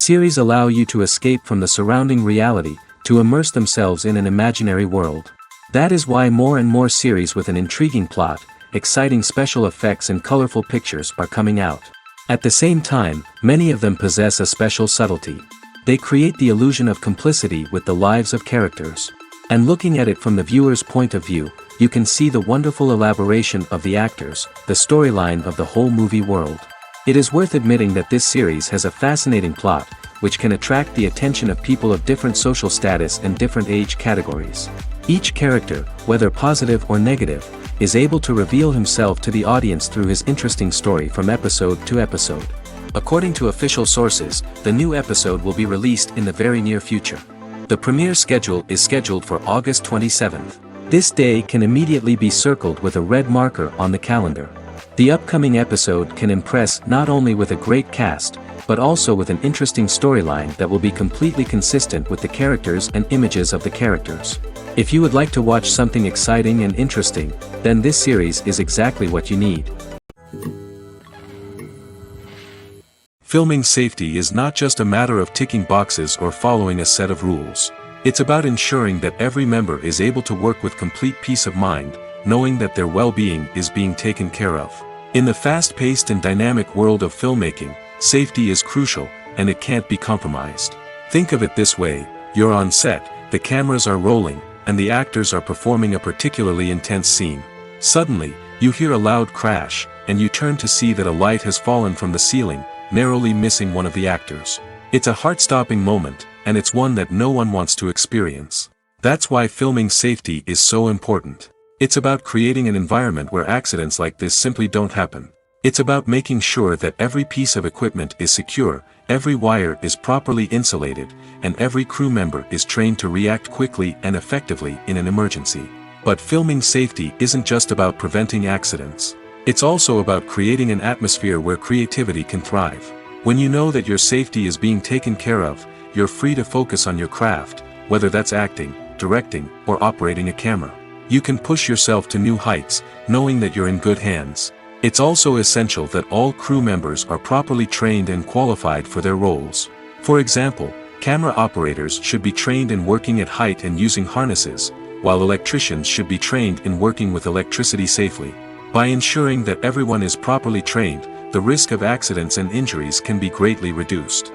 Series allow you to escape from the surrounding reality, to immerse themselves in an imaginary world. That is why more and more series with an intriguing plot, exciting special effects and colorful pictures are coming out. At the same time, many of them possess a special subtlety. They create the illusion of complicity with the lives of characters. And looking at it from the viewer's point of view, you can see the wonderful elaboration of the actors, the storyline of the whole movie world. It is worth admitting that this series has a fascinating plot, which can attract the attention of people of different social status and different age categories. Each character, whether positive or negative, is able to reveal himself to the audience through his interesting story from episode to episode. According to official sources, the new episode will be released in the very near future. The premiere schedule is scheduled for August 27th. This day can immediately be circled with a red marker on the calendar. The upcoming episode can impress not only with a great cast, but also with an interesting storyline that will be completely consistent with the characters and images of the characters. If you would like to watch something exciting and interesting, then this series is exactly what you need. Filming safety is not just a matter of ticking boxes or following a set of rules. It's about ensuring that every member is able to work with complete peace of mind, knowing that their well-being is being taken care of. In the fast-paced and dynamic world of filmmaking, safety is crucial, and it can't be compromised. Think of it this way: you're on set, the cameras are rolling, and the actors are performing a particularly intense scene. Suddenly, you hear a loud crash, and you turn to see that a light has fallen from the ceiling, narrowly missing one of the actors. It's a heart-stopping moment, and it's one that no one wants to experience. That's why filming safety is so important. It's about creating an environment where accidents like this simply don't happen. It's about making sure that every piece of equipment is secure, every wire is properly insulated, and every crew member is trained to react quickly and effectively in an emergency. But filming safety isn't just about preventing accidents. It's also about creating an atmosphere where creativity can thrive. When you know that your safety is being taken care of, you're free to focus on your craft, whether that's acting, directing, or operating a camera. You can push yourself to new heights, knowing that you're in good hands. It's also essential that all crew members are properly trained and qualified for their roles. For example, camera operators should be trained in working at height and using harnesses, while electricians should be trained in working with electricity safely. By ensuring that everyone is properly trained, the risk of accidents and injuries can be greatly reduced.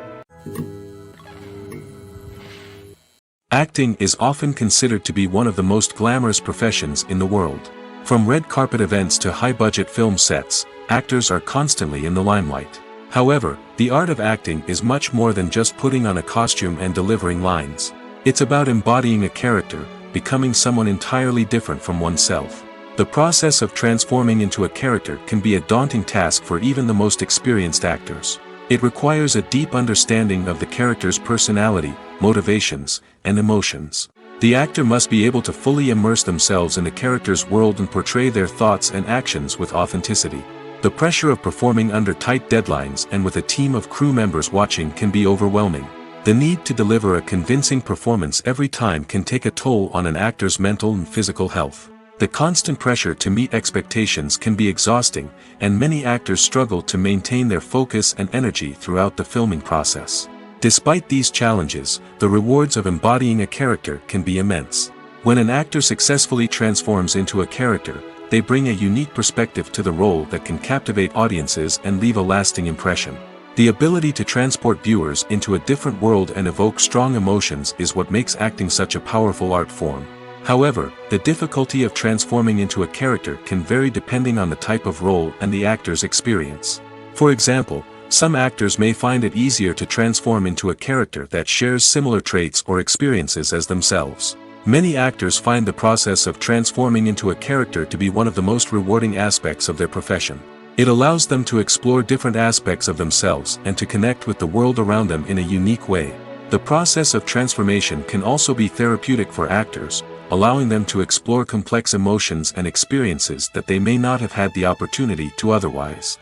Acting is often considered to be one of the most glamorous professions in the world. From red carpet events to high-budget film sets, actors are constantly in the limelight. However, the art of acting is much more than just putting on a costume and delivering lines. It's about embodying a character, becoming someone entirely different from oneself. The process of transforming into a character can be a daunting task for even the most experienced actors. It requires a deep understanding of the character's personality, motivations, and emotions. The actor must be able to fully immerse themselves in the character's world and portray their thoughts and actions with authenticity. The pressure of performing under tight deadlines and with a team of crew members watching can be overwhelming. The need to deliver a convincing performance every time can take a toll on an actor's mental and physical health. The constant pressure to meet expectations can be exhausting, and many actors struggle to maintain their focus and energy throughout the filming process. Despite these challenges, the rewards of embodying a character can be immense. When an actor successfully transforms into a character, they bring a unique perspective to the role that can captivate audiences and leave a lasting impression. The ability to transport viewers into a different world and evoke strong emotions is what makes acting such a powerful art form. However, the difficulty of transforming into a character can vary depending on the type of role and the actor's experience. For example, some actors may find it easier to transform into a character that shares similar traits or experiences as themselves. Many actors find the process of transforming into a character to be one of the most rewarding aspects of their profession. It allows them to explore different aspects of themselves and to connect with the world around them in a unique way. The process of transformation can also be therapeutic for actors, allowing them to explore complex emotions and experiences that they may not have had the opportunity to otherwise.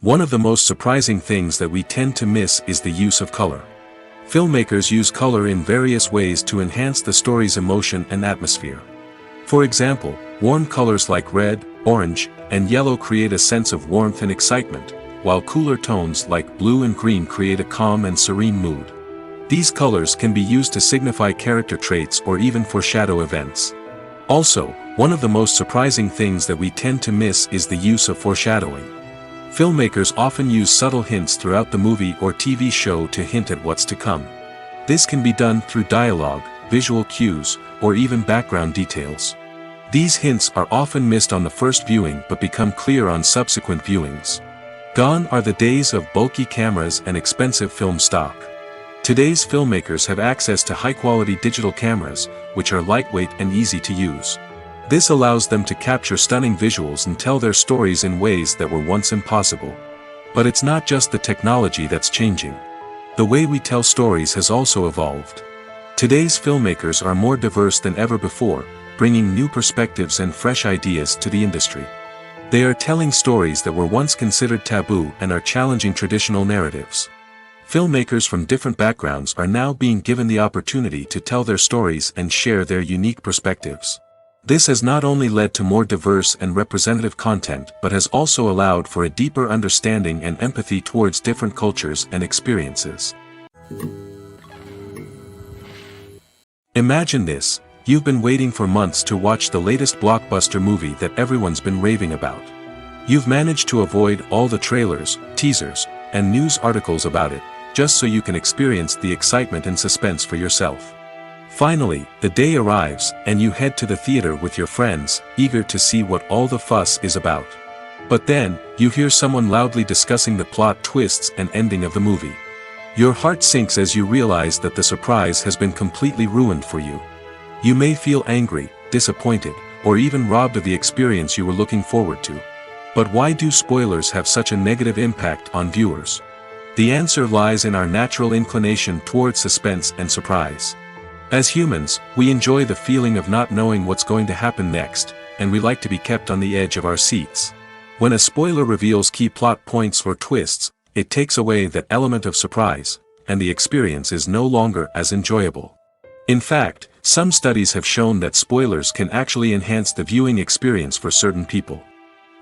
One of the most surprising things that we tend to miss is the use of color. Filmmakers use color in various ways to enhance the story's emotion and atmosphere. For example, warm colors like red, orange, and yellow create a sense of warmth and excitement, while cooler tones like blue and green create a calm and serene mood. These colors can be used to signify character traits or even foreshadow events. Also, one of the most surprising things that we tend to miss is the use of foreshadowing. Filmmakers often use subtle hints throughout the movie or TV show to hint at what's to come. This can be done through dialogue, visual cues, or even background details. These hints are often missed on the first viewing but become clear on subsequent viewings. Gone are the days of bulky cameras and expensive film stock. Today's filmmakers have access to high-quality digital cameras, which are lightweight and easy to use. This allows them to capture stunning visuals and tell their stories in ways that were once impossible. But it's not just the technology that's changing. The way we tell stories has also evolved. Today's filmmakers are more diverse than ever before, bringing new perspectives and fresh ideas to the industry. They are telling stories that were once considered taboo and are challenging traditional narratives. Filmmakers from different backgrounds are now being given the opportunity to tell their stories and share their unique perspectives. This has not only led to more diverse and representative content but has also allowed for a deeper understanding and empathy towards different cultures and experiences. Imagine this, you've been waiting for months to watch the latest blockbuster movie that everyone's been raving about. You've managed to avoid all the trailers, teasers, and news articles about it, just so you can experience the excitement and suspense for yourself. Finally, the day arrives, and you head to the theater with your friends, eager to see what all the fuss is about. But then, you hear someone loudly discussing the plot twists and ending of the movie. Your heart sinks as you realize that the surprise has been completely ruined for you. You may feel angry, disappointed, or even robbed of the experience you were looking forward to. But why do spoilers have such a negative impact on viewers? The answer lies in our natural inclination towards suspense and surprise. As humans, we enjoy the feeling of not knowing what's going to happen next, and we like to be kept on the edge of our seats. When a spoiler reveals key plot points or twists, it takes away that element of surprise, and the experience is no longer as enjoyable. In fact, some studies have shown that spoilers can actually enhance the viewing experience for certain people.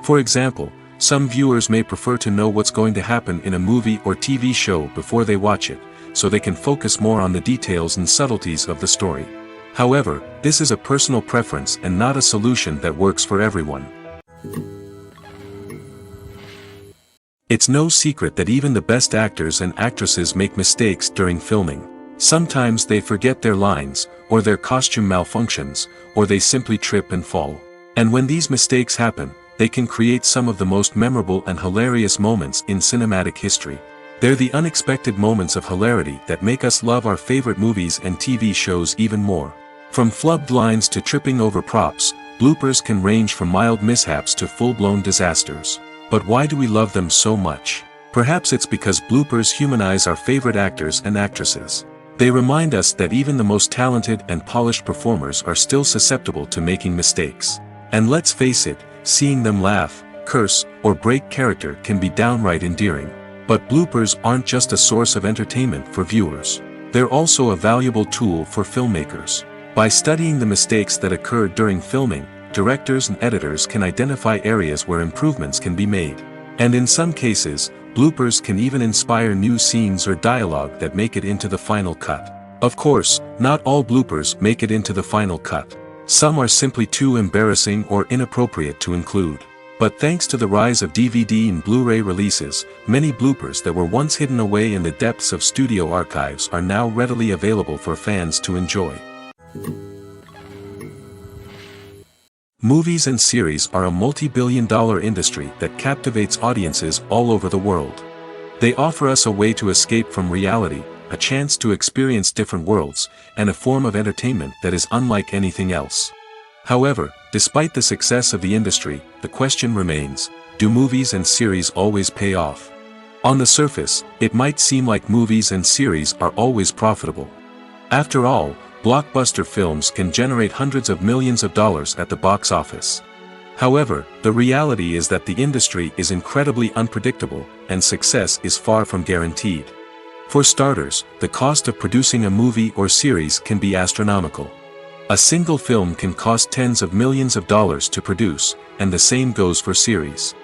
For example, some viewers may prefer to know what's going to happen in a movie or TV show before they watch it, so they can focus more on the details and subtleties of the story. However, this is a personal preference and not a solution that works for everyone. It's no secret that even the best actors and actresses make mistakes during filming. Sometimes they forget their lines, or their costume malfunctions, or they simply trip and fall. And when these mistakes happen, they can create some of the most memorable and hilarious moments in cinematic history. They're the unexpected moments of hilarity that make us love our favorite movies and TV shows even more. From flubbed lines to tripping over props, bloopers can range from mild mishaps to full-blown disasters. But why do we love them so much? Perhaps it's because bloopers humanize our favorite actors and actresses. They remind us that even the most talented and polished performers are still susceptible to making mistakes. And let's face it, seeing them laugh, curse, or break character can be downright endearing. But bloopers aren't just a source of entertainment for viewers. They're also a valuable tool for filmmakers. By studying the mistakes that occurred during filming, directors and editors can identify areas where improvements can be made. And in some cases, bloopers can even inspire new scenes or dialogue that make it into the final cut. Of course, not all bloopers make it into the final cut. Some are simply too embarrassing or inappropriate to include. But thanks to the rise of DVD and Blu-ray releases, many bloopers that were once hidden away in the depths of studio archives are now readily available for fans to enjoy. Movies and series are a multi-billion-dollar industry that captivates audiences all over the world. They offer us a way to escape from reality, a chance to experience different worlds, and a form of entertainment that is unlike anything else. However, despite the success of the industry, the question remains, do movies and series always pay off? On the surface, it might seem like movies and series are always profitable. After all, blockbuster films can generate hundreds of millions of dollars at the box office. However, the reality is that the industry is incredibly unpredictable, and success is far from guaranteed. For starters, the cost of producing a movie or series can be astronomical. A single film can cost tens of millions of dollars to produce, and the same goes for series.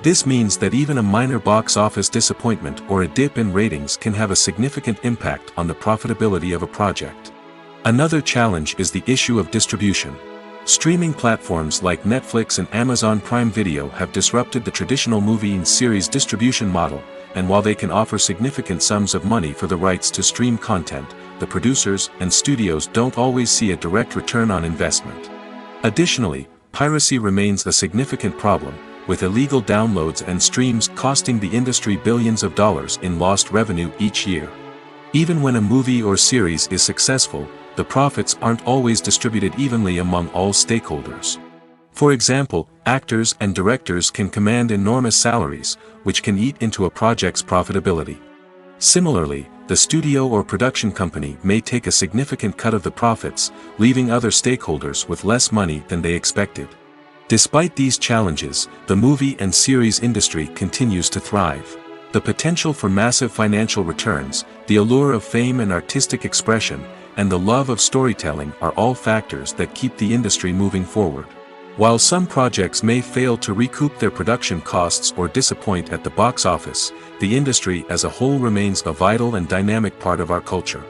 This means that even a minor box office disappointment or a dip in ratings can have a significant impact on the profitability of a project. Another challenge is the issue of distribution. Streaming platforms like Netflix and Amazon Prime Video have disrupted the traditional movie and series distribution model, and while they can offer significant sums of money for the rights to stream content, the producers and studios don't always see a direct return on investment. Additionally, piracy remains a significant problem, with illegal downloads and streams costing the industry billions of dollars in lost revenue each year. Even when a movie or series is successful, the profits aren't always distributed evenly among all stakeholders. For example, actors and directors can command enormous salaries, which can eat into a project's profitability. Similarly, the studio or production company may take a significant cut of the profits, leaving other stakeholders with less money than they expected. Despite these challenges, the movie and series industry continues to thrive. The potential for massive financial returns, the allure of fame and artistic expression, and the love of storytelling are all factors that keep the industry moving forward. While some projects may fail to recoup their production costs or disappoint at the box office, the industry as a whole remains a vital and dynamic part of our culture.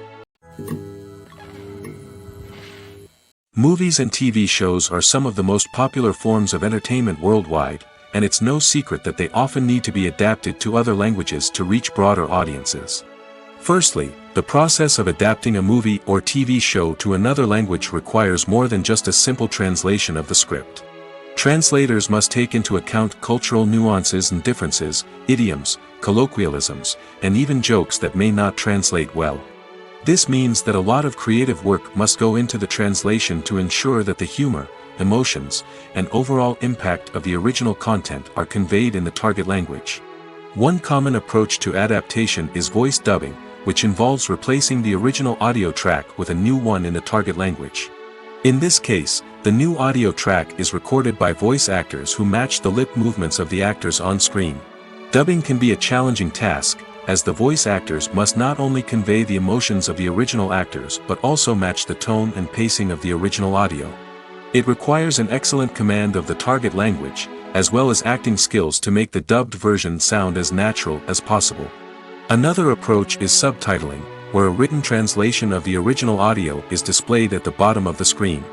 Movies and TV shows are some of the most popular forms of entertainment worldwide, and it's no secret that they often need to be adapted to other languages to reach broader audiences. Firstly, the process of adapting a movie or TV show to another language requires more than just a simple translation of the script. Translators must take into account cultural nuances and differences, idioms, colloquialisms, and even jokes that may not translate well. This means that a lot of creative work must go into the translation to ensure that the humor, emotions, and overall impact of the original content are conveyed in the target language. One common approach to adaptation is voice dubbing, which involves replacing the original audio track with a new one in the target language. In this case, the new audio track is recorded by voice actors who match the lip movements of the actors on screen. Dubbing can be a challenging task, as the voice actors must not only convey the emotions of the original actors but also match the tone and pacing of the original audio. It requires an excellent command of the target language, as well as acting skills to make the dubbed version sound as natural as possible. Another approach is subtitling, where a written translation of the original audio is displayed at the bottom of the screen.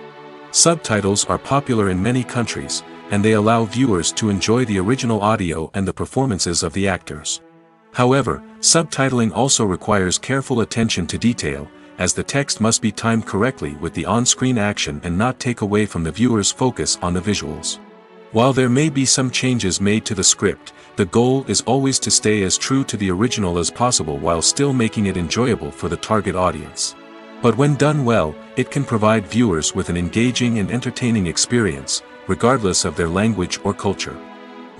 Subtitles are popular in many countries, and they allow viewers to enjoy the original audio and the performances of the actors. However, subtitling also requires careful attention to detail, as the text must be timed correctly with the on-screen action and not take away from the viewer's focus on the visuals. While there may be some changes made to the script, the goal is always to stay as true to the original as possible while still making it enjoyable for the target audience. But when done well, it can provide viewers with an engaging and entertaining experience, regardless of their language or culture.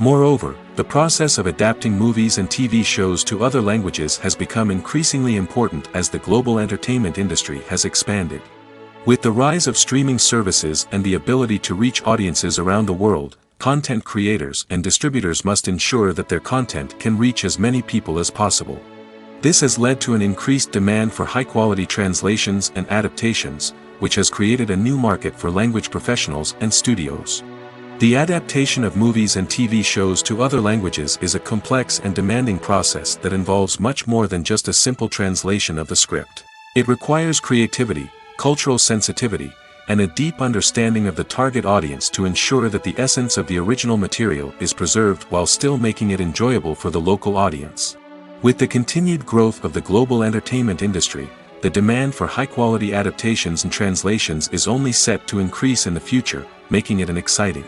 Moreover, the process of adapting movies and TV shows to other languages has become increasingly important as the global entertainment industry has expanded. With the rise of streaming services and the ability to reach audiences around the world, content creators and distributors must ensure that their content can reach as many people as possible. This has led to an increased demand for high-quality translations and adaptations, which has created a new market for language professionals and studios. The adaptation of movies and TV shows to other languages is a complex and demanding process that involves much more than just a simple translation of the script. It requires creativity, cultural sensitivity, and a deep understanding of the target audience to ensure that the essence of the original material is preserved while still making it enjoyable for the local audience. With the continued growth of the global entertainment industry, the demand for high-quality adaptations and translations is only set to increase in the future, making it an exciting.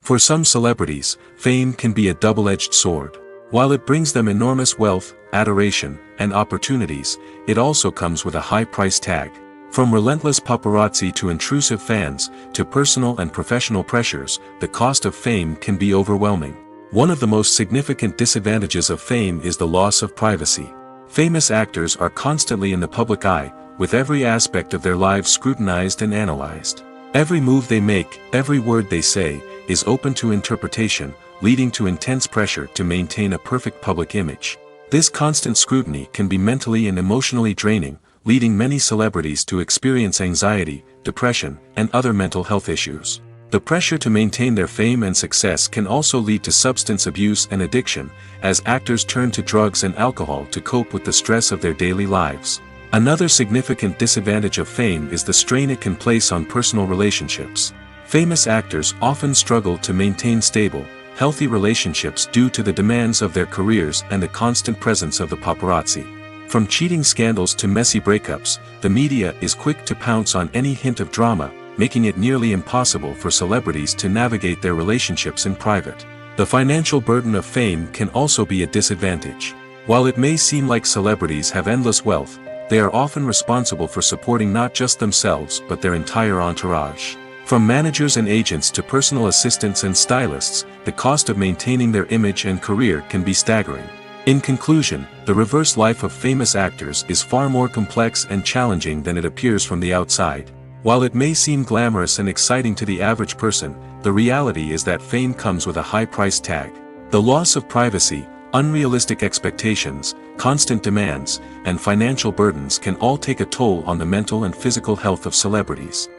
For some celebrities, fame can be a double-edged sword. While it brings them enormous wealth, adoration, and opportunities, it also comes with a high price tag. From relentless paparazzi to intrusive fans, to personal and professional pressures, the cost of fame can be overwhelming. One of the most significant disadvantages of fame is the loss of privacy. Famous actors are constantly in the public eye, with every aspect of their lives scrutinized and analyzed. Every move they make, every word they say, is open to interpretation, leading to intense pressure to maintain a perfect public image. This constant scrutiny can be mentally and emotionally draining, leading many celebrities to experience anxiety, depression, and other mental health issues. The pressure to maintain their fame and success can also lead to substance abuse and addiction, as actors turn to drugs and alcohol to cope with the stress of their daily lives. Another significant disadvantage of fame is the strain it can place on personal relationships. Famous actors often struggle to maintain stable, healthy relationships due to the demands of their careers and the constant presence of the paparazzi. From cheating scandals to messy breakups, the media is quick to pounce on any hint of drama, making it nearly impossible for celebrities to navigate their relationships in private. The financial burden of fame can also be a disadvantage. While it may seem like celebrities have endless wealth, they are often responsible for supporting not just themselves but their entire entourage. From managers and agents to personal assistants and stylists, the cost of maintaining their image and career can be staggering. In conclusion, the reverse life of famous actors is far more complex and challenging than it appears from the outside. While it may seem glamorous and exciting to the average person, the reality is that fame comes with a high price tag. The loss of privacy, unrealistic expectations, constant demands, and financial burdens can all take a toll on the mental and physical health of celebrities.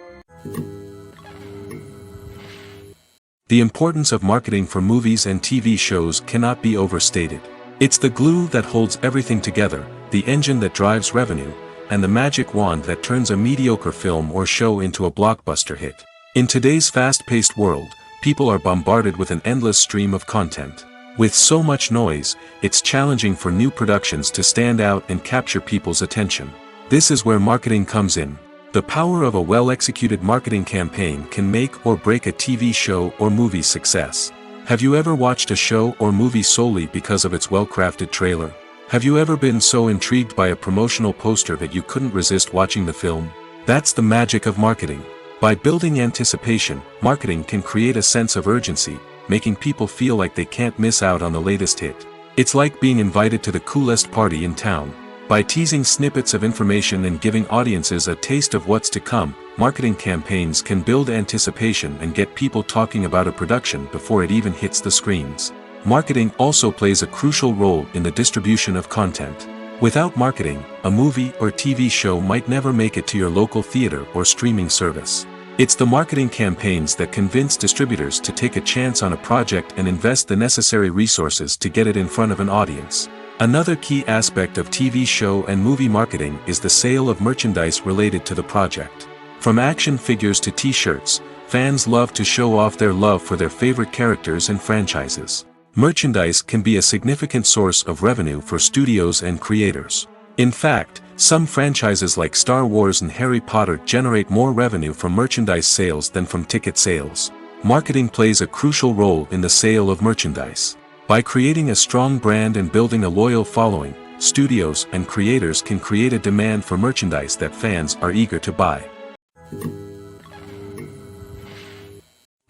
The importance of marketing for movies and TV shows cannot be overstated. It's the glue that holds everything together, the engine that drives revenue, and the magic wand that turns a mediocre film or show into a blockbuster hit. In today's fast-paced world, people are bombarded with an endless stream of content. With so much noise, it's challenging for new productions to stand out and capture people's attention. This is where marketing comes in. The power of a well-executed marketing campaign can make or break a TV show or movie's success. Have you ever watched a show or movie solely because of its well-crafted trailer? Have you ever been so intrigued by a promotional poster that you couldn't resist watching the film? That's the magic of marketing. By building anticipation, marketing can create a sense of urgency, making people feel like they can't miss out on the latest hit. It's like being invited to the coolest party in town. By teasing snippets of information and giving audiences a taste of what's to come, marketing campaigns can build anticipation and get people talking about a production before it even hits the screens. Marketing also plays a crucial role in the distribution of content. Without marketing, a movie or TV show might never make it to your local theater or streaming service. It's the marketing campaigns that convince distributors to take a chance on a project and invest the necessary resources to get it in front of an audience. Another key aspect of TV show and movie marketing is the sale of merchandise related to the project. From action figures to t-shirts, fans love to show off their love for their favorite characters and franchises. Merchandise can be a significant source of revenue for studios and creators. In fact, some franchises like Star Wars and Harry Potter generate more revenue from merchandise sales than from ticket sales. Marketing plays a crucial role in the sale of merchandise. By creating a strong brand and building a loyal following, studios and creators can create a demand for merchandise that fans are eager to buy.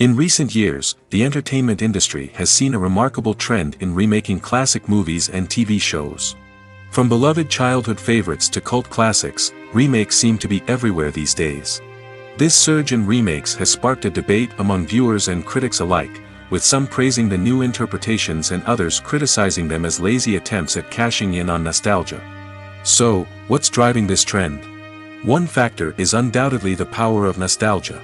In recent years, the entertainment industry has seen a remarkable trend in remaking classic movies and TV shows. From beloved childhood favorites to cult classics, remakes seem to be everywhere these days. This surge in remakes has sparked a debate among viewers and critics alike, with some praising the new interpretations and others criticizing them as lazy attempts at cashing in on nostalgia. So, what's driving this trend? One factor is undoubtedly the power of nostalgia.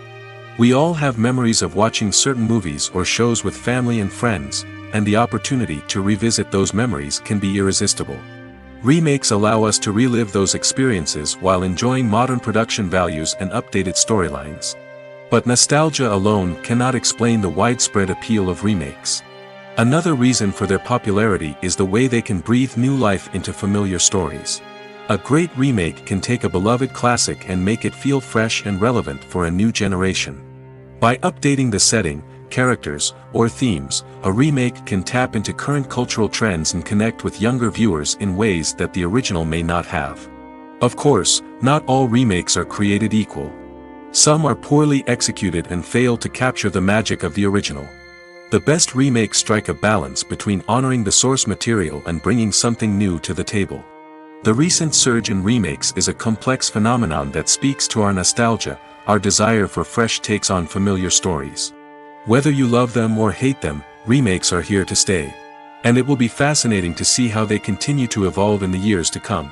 We all have memories of watching certain movies or shows with family and friends, and the opportunity to revisit those memories can be irresistible. Remakes allow us to relive those experiences while enjoying modern production values and updated storylines. But nostalgia alone cannot explain the widespread appeal of remakes. Another reason for their popularity is the way they can breathe new life into familiar stories. A great remake can take a beloved classic and make it feel fresh and relevant for a new generation. By updating the setting, characters, or themes, a remake can tap into current cultural trends and connect with younger viewers in ways that the original may not have. Of course, not all remakes are created equal. Some are poorly executed and fail to capture the magic of the original. The best remakes strike a balance between honoring the source material and bringing something new to the table. The recent surge in remakes is a complex phenomenon that speaks to our nostalgia, our desire for fresh takes on familiar stories. Whether you love them or hate them, remakes are here to stay. And it will be fascinating to see how they continue to evolve in the years to come.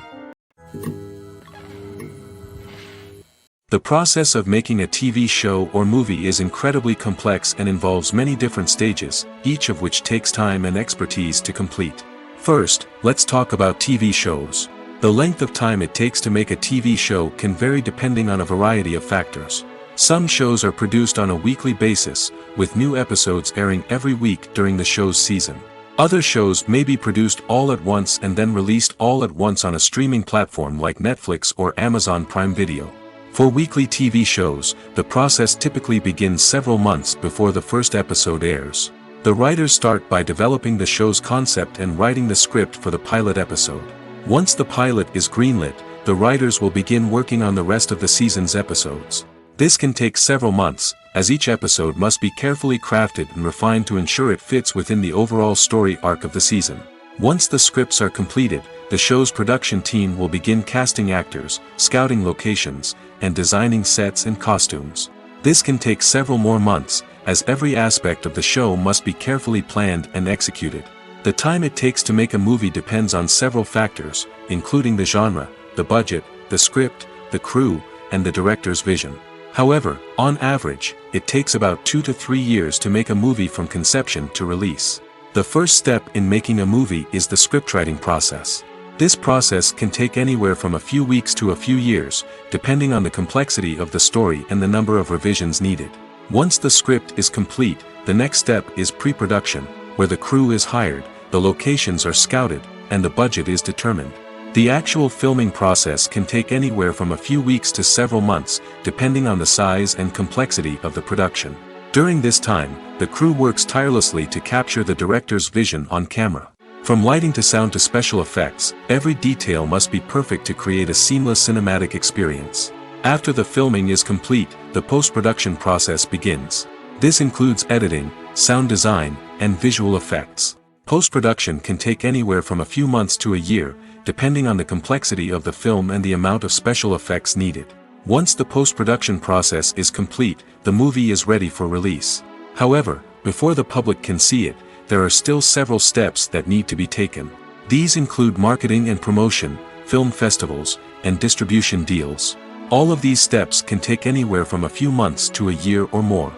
The process of making a TV show or movie is incredibly complex and involves many different stages, each of which takes time and expertise to complete. First, let's talk about TV shows. The length of time it takes to make a TV show can vary depending on a variety of factors. Some shows are produced on a weekly basis, with new episodes airing every week during the show's season. Other shows may be produced all at once and then released all at once on a streaming platform like Netflix or Amazon Prime Video. For weekly TV shows, the process typically begins several months before the first episode airs. The writers start by developing the show's concept and writing the script for the pilot episode. Once the pilot is greenlit, the writers will begin working on the rest of the season's episodes. This can take several months, as each episode must be carefully crafted and refined to ensure it fits within the overall story arc of the season. Once the scripts are completed, the show's production team will begin casting actors, scouting locations, and designing sets and costumes. This can take several more months, as every aspect of the show must be carefully planned and executed. The time it takes to make a movie depends on several factors, including the genre, the budget, the script, the crew, and the director's vision. However, on average, it takes about 2 to 3 years to make a movie from conception to release. The first step in making a movie is the scriptwriting process. This process can take anywhere from a few weeks to a few years, depending on the complexity of the story and the number of revisions needed. Once the script is complete, the next step is pre-production, where the crew is hired, the locations are scouted, and the budget is determined. The actual filming process can take anywhere from a few weeks to several months, depending on the size and complexity of the production. During this time, the crew works tirelessly to capture the director's vision on camera. From lighting to sound to special effects, every detail must be perfect to create a seamless cinematic experience. After the filming is complete, the post-production process begins. This includes editing, sound design, and visual effects. Post-production can take anywhere from a few months to a year, depending on the complexity of the film and the amount of special effects needed. Once the post-production process is complete, the movie is ready for release. However, before the public can see it, there are still several steps that need to be taken. These include marketing and promotion, film festivals, and distribution deals. All of these steps can take anywhere from a few months to a year or more.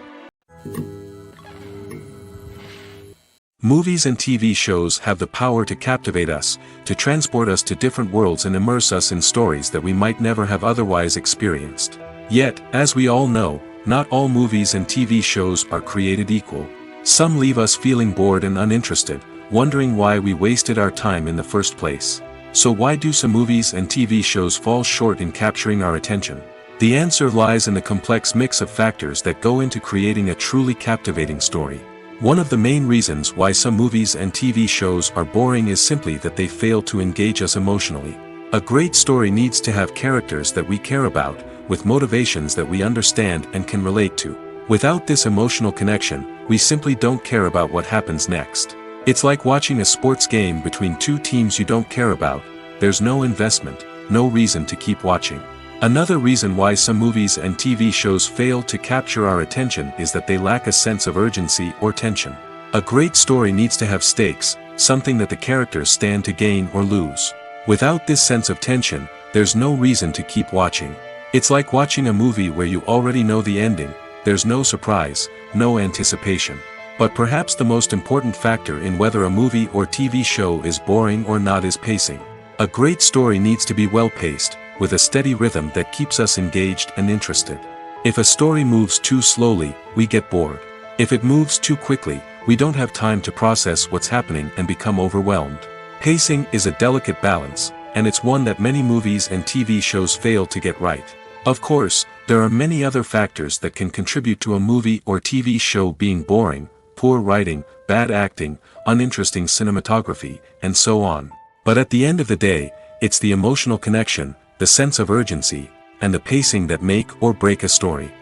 Movies and TV shows have the power to captivate us, to transport us to different worlds and immerse us in stories that we might never have otherwise experienced. Yet, as we all know, not all movies and TV shows are created equal. Some leave us feeling bored and uninterested, wondering why we wasted our time in the first place. So why do some movies and TV shows fall short in capturing our attention? The answer lies in the complex mix of factors that go into creating a truly captivating story. One of the main reasons why some movies and TV shows are boring is simply that they fail to engage us emotionally. A great story needs to have characters that we care about, with motivations that we understand and can relate to. Without this emotional connection, we simply don't care about what happens next. It's like watching a sports game between two teams you don't care about. There's no investment, no reason to keep watching. Another reason why some movies and TV shows fail to capture our attention is that they lack a sense of urgency or tension. A great story needs to have stakes, something that the characters stand to gain or lose. Without this sense of tension, there's no reason to keep watching. It's like watching a movie where you already know the ending. There's no surprise, no anticipation. But perhaps the most important factor in whether a movie or TV show is boring or not is pacing. A great story needs to be well-paced, with a steady rhythm that keeps us engaged and interested. If a story moves too slowly, we get bored. If it moves too quickly, we don't have time to process what's happening and become overwhelmed. Pacing is a delicate balance, and it's one that many movies and TV shows fail to get right. Of course, there are many other factors that can contribute to a movie or TV show being boring: poor writing, bad acting, uninteresting cinematography, and so on. But at the end of the day, it's the emotional connection, the sense of urgency, and the pacing that make or break a story.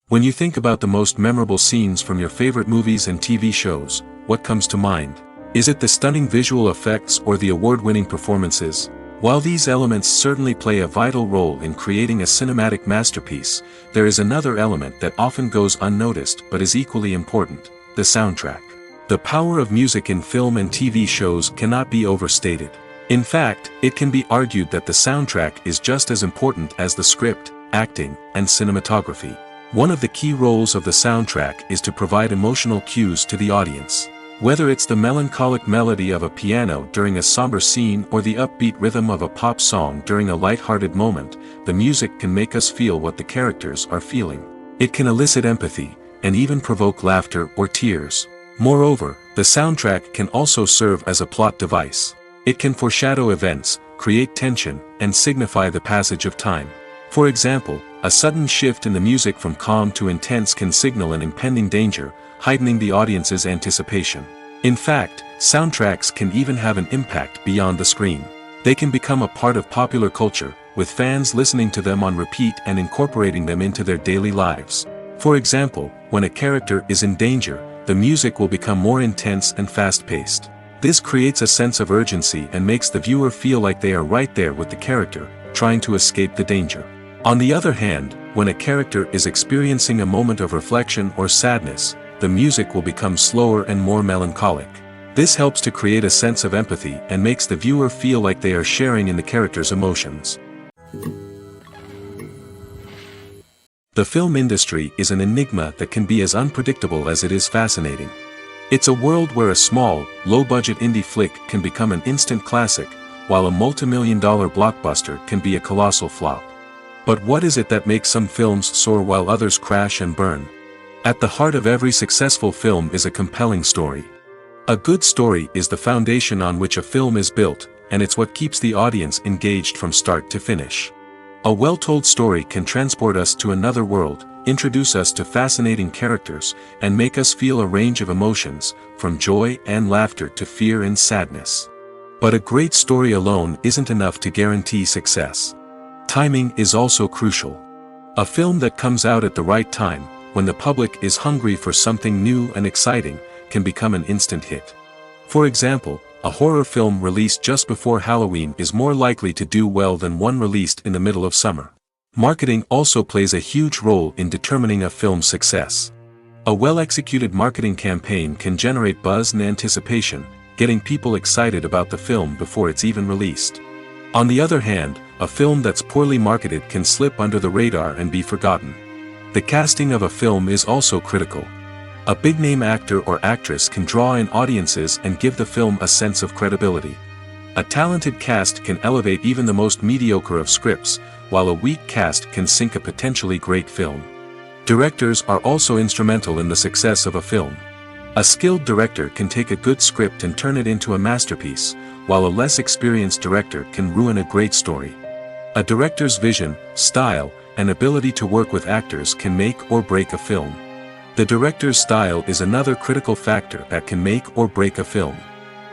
When you think about the most memorable scenes from your favorite movies and TV shows, what comes to mind? Is it the stunning visual effects or the award-winning performances? While these elements certainly play a vital role in creating a cinematic masterpiece, there is another element that often goes unnoticed but is equally important: the soundtrack. The power of music in film and TV shows cannot be overstated. In fact, it can be argued that the soundtrack is just as important as the script, acting, and cinematography. One of the key roles of the soundtrack is to provide emotional cues to the audience. Whether it's the melancholic melody of a piano during a somber scene or the upbeat rhythm of a pop song during a light-hearted moment, the music can make us feel what the characters are feeling. It can elicit empathy, and even provoke laughter or tears. Moreover, the soundtrack can also serve as a plot device. It can foreshadow events, create tension, and signify the passage of time. For example, a sudden shift in the music from calm to intense can signal an impending danger, heightening the audience's anticipation. In fact, soundtracks can even have an impact beyond the screen. They can become a part of popular culture, with fans listening to them on repeat and incorporating them into their daily lives. For example, when a character is in danger, the music will become more intense and fast-paced. This creates a sense of urgency and makes the viewer feel like they are right there with the character, trying to escape the danger. On the other hand, when a character is experiencing a moment of reflection or sadness, the music will become slower and more melancholic. This helps to create a sense of empathy and makes the viewer feel like they are sharing in the character's emotions. The film industry is an enigma that can be as unpredictable as it is fascinating. It's a world where a small, low-budget indie flick can become an instant classic, while a multi-million-dollar blockbuster can be a colossal flop. But what is it that makes some films soar while others crash and burn? At the heart of every successful film is a compelling story. A good story is the foundation on which a film is built, and it's what keeps the audience engaged from start to finish. A well-told story can transport us to another world, introduce us to fascinating characters, and make us feel a range of emotions, from joy and laughter to fear and sadness. But a great story alone isn't enough to guarantee success. Timing is also crucial. A film that comes out at the right time, when the public is hungry for something new and exciting, can become an instant hit. For example, a horror film released just before Halloween is more likely to do well than one released in the middle of summer. Marketing also plays a huge role in determining a film's success. A well-executed marketing campaign can generate buzz and anticipation, getting people excited about the film before it's even released. On the other hand, a film that's poorly marketed can slip under the radar and be forgotten. The casting of a film is also critical. A big-name actor or actress can draw in audiences and give the film a sense of credibility. A talented cast can elevate even the most mediocre of scripts, while a weak cast can sink a potentially great film. Directors are also instrumental in the success of a film. A skilled director can take a good script and turn it into a masterpiece, while a less experienced director can ruin a great story. A director's vision, style, and ability to work with actors can make or break a film. The director's style is another critical factor that can make or break a film.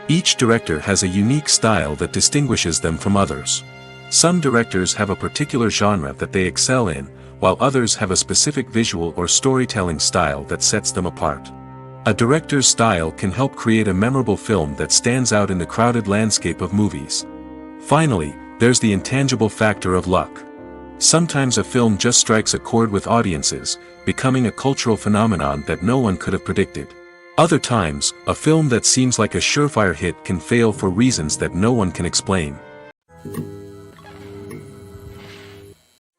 Each director has a unique style that distinguishes them from others. Some directors have a particular genre that they excel in, while others have a specific visual or storytelling style that sets them apart. A director's style can help create a memorable film that stands out in the crowded landscape of movies. Finally, there's the intangible factor of luck. Sometimes a film just strikes a chord with audiences, becoming a cultural phenomenon that no one could have predicted. Other times, a film that seems like a surefire hit can fail for reasons that no one can explain.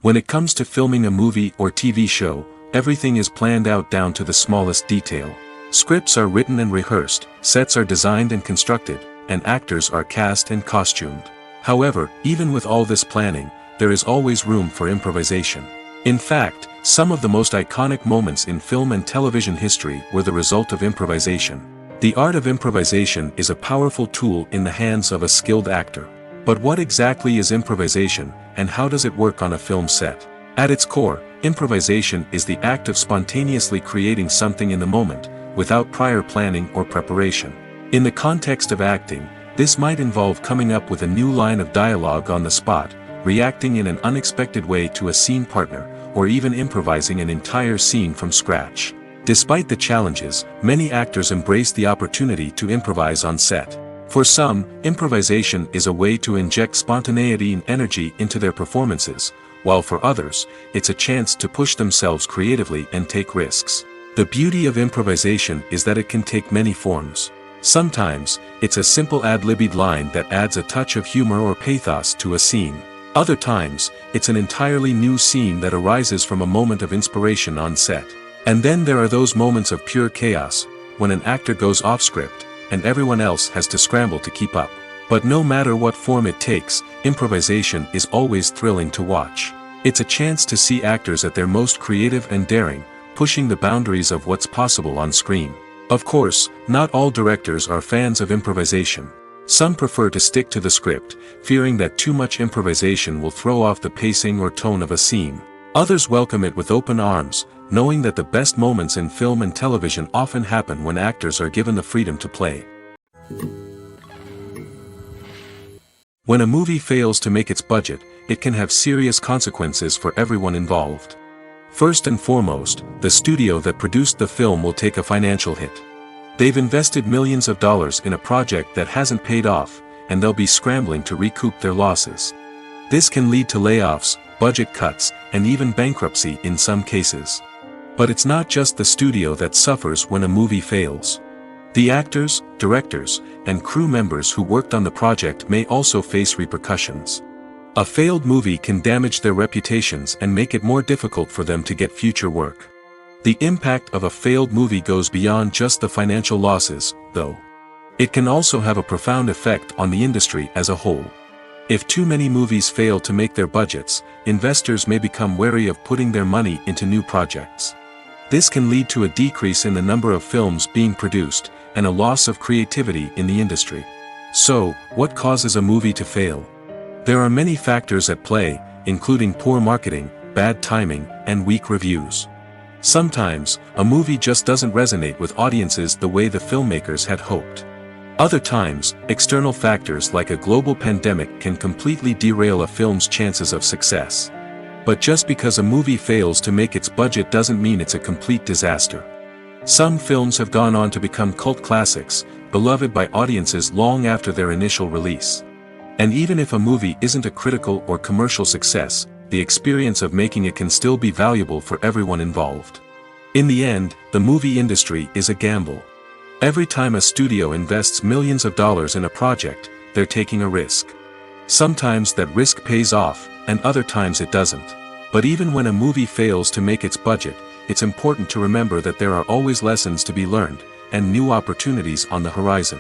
When it comes to filming a movie or TV show, everything is planned out down to the smallest detail. Scripts are written and rehearsed, sets are designed and constructed, and actors are cast and costumed. However, even with all this planning, there is always room for improvisation. In fact, some of the most iconic moments in film and television history were the result of improvisation. The art of improvisation is a powerful tool in the hands of a skilled actor. But what exactly is improvisation, and how does it work on a film set? At its core, improvisation is the act of spontaneously creating something in the moment, without prior planning or preparation. In the context of acting, this might involve coming up with a new line of dialogue on the spot, reacting in an unexpected way to a scene partner, or even improvising an entire scene from scratch. Despite the challenges, many actors embrace the opportunity to improvise on set. For some, improvisation is a way to inject spontaneity and energy into their performances, while for others, it's a chance to push themselves creatively and take risks. The beauty of improvisation is that it can take many forms. Sometimes, it's a simple ad-libbed line that adds a touch of humor or pathos to a scene. Other times, it's an entirely new scene that arises from a moment of inspiration on set. And then there are those moments of pure chaos, when an actor goes off script, and everyone else has to scramble to keep up. But no matter what form it takes, improvisation is always thrilling to watch. It's a chance to see actors at their most creative and daring, pushing the boundaries of what's possible on screen. Of course, not all directors are fans of improvisation. Some prefer to stick to the script, fearing that too much improvisation will throw off the pacing or tone of a scene. Others welcome it with open arms, knowing that the best moments in film and television often happen when actors are given the freedom to play. When a movie fails to make its budget, it can have serious consequences for everyone involved. First and foremost, the studio that produced the film will take a financial hit. They've invested millions of dollars in a project that hasn't paid off, and they'll be scrambling to recoup their losses. This can lead to layoffs, budget cuts, and even bankruptcy in some cases. But it's not just the studio that suffers when a movie fails. The actors, directors, and crew members who worked on the project may also face repercussions. A failed movie can damage their reputations and make it more difficult for them to get future work. The impact of a failed movie goes beyond just the financial losses, though. It can also have a profound effect on the industry as a whole. If too many movies fail to make their budgets, investors may become wary of putting their money into new projects. This can lead to a decrease in the number of films being produced, and a loss of creativity in the industry. So, what causes a movie to fail? There are many factors at play, including poor marketing, bad timing, and weak reviews. Sometimes, a movie just doesn't resonate with audiences the way the filmmakers had hoped. Other times, external factors like a global pandemic can completely derail a film's chances of success. But just because a movie fails to make its budget doesn't mean it's a complete disaster. Some films have gone on to become cult classics, beloved by audiences long after their initial release. And even if a movie isn't a critical or commercial success, the experience of making it can still be valuable for everyone involved. In the end, the movie industry is a gamble. Every time a studio invests millions of dollars in a project, they're taking a risk. Sometimes that risk pays off, and other times it doesn't. But even when a movie fails to make its budget, it's important to remember that there are always lessons to be learned, and new opportunities on the horizon.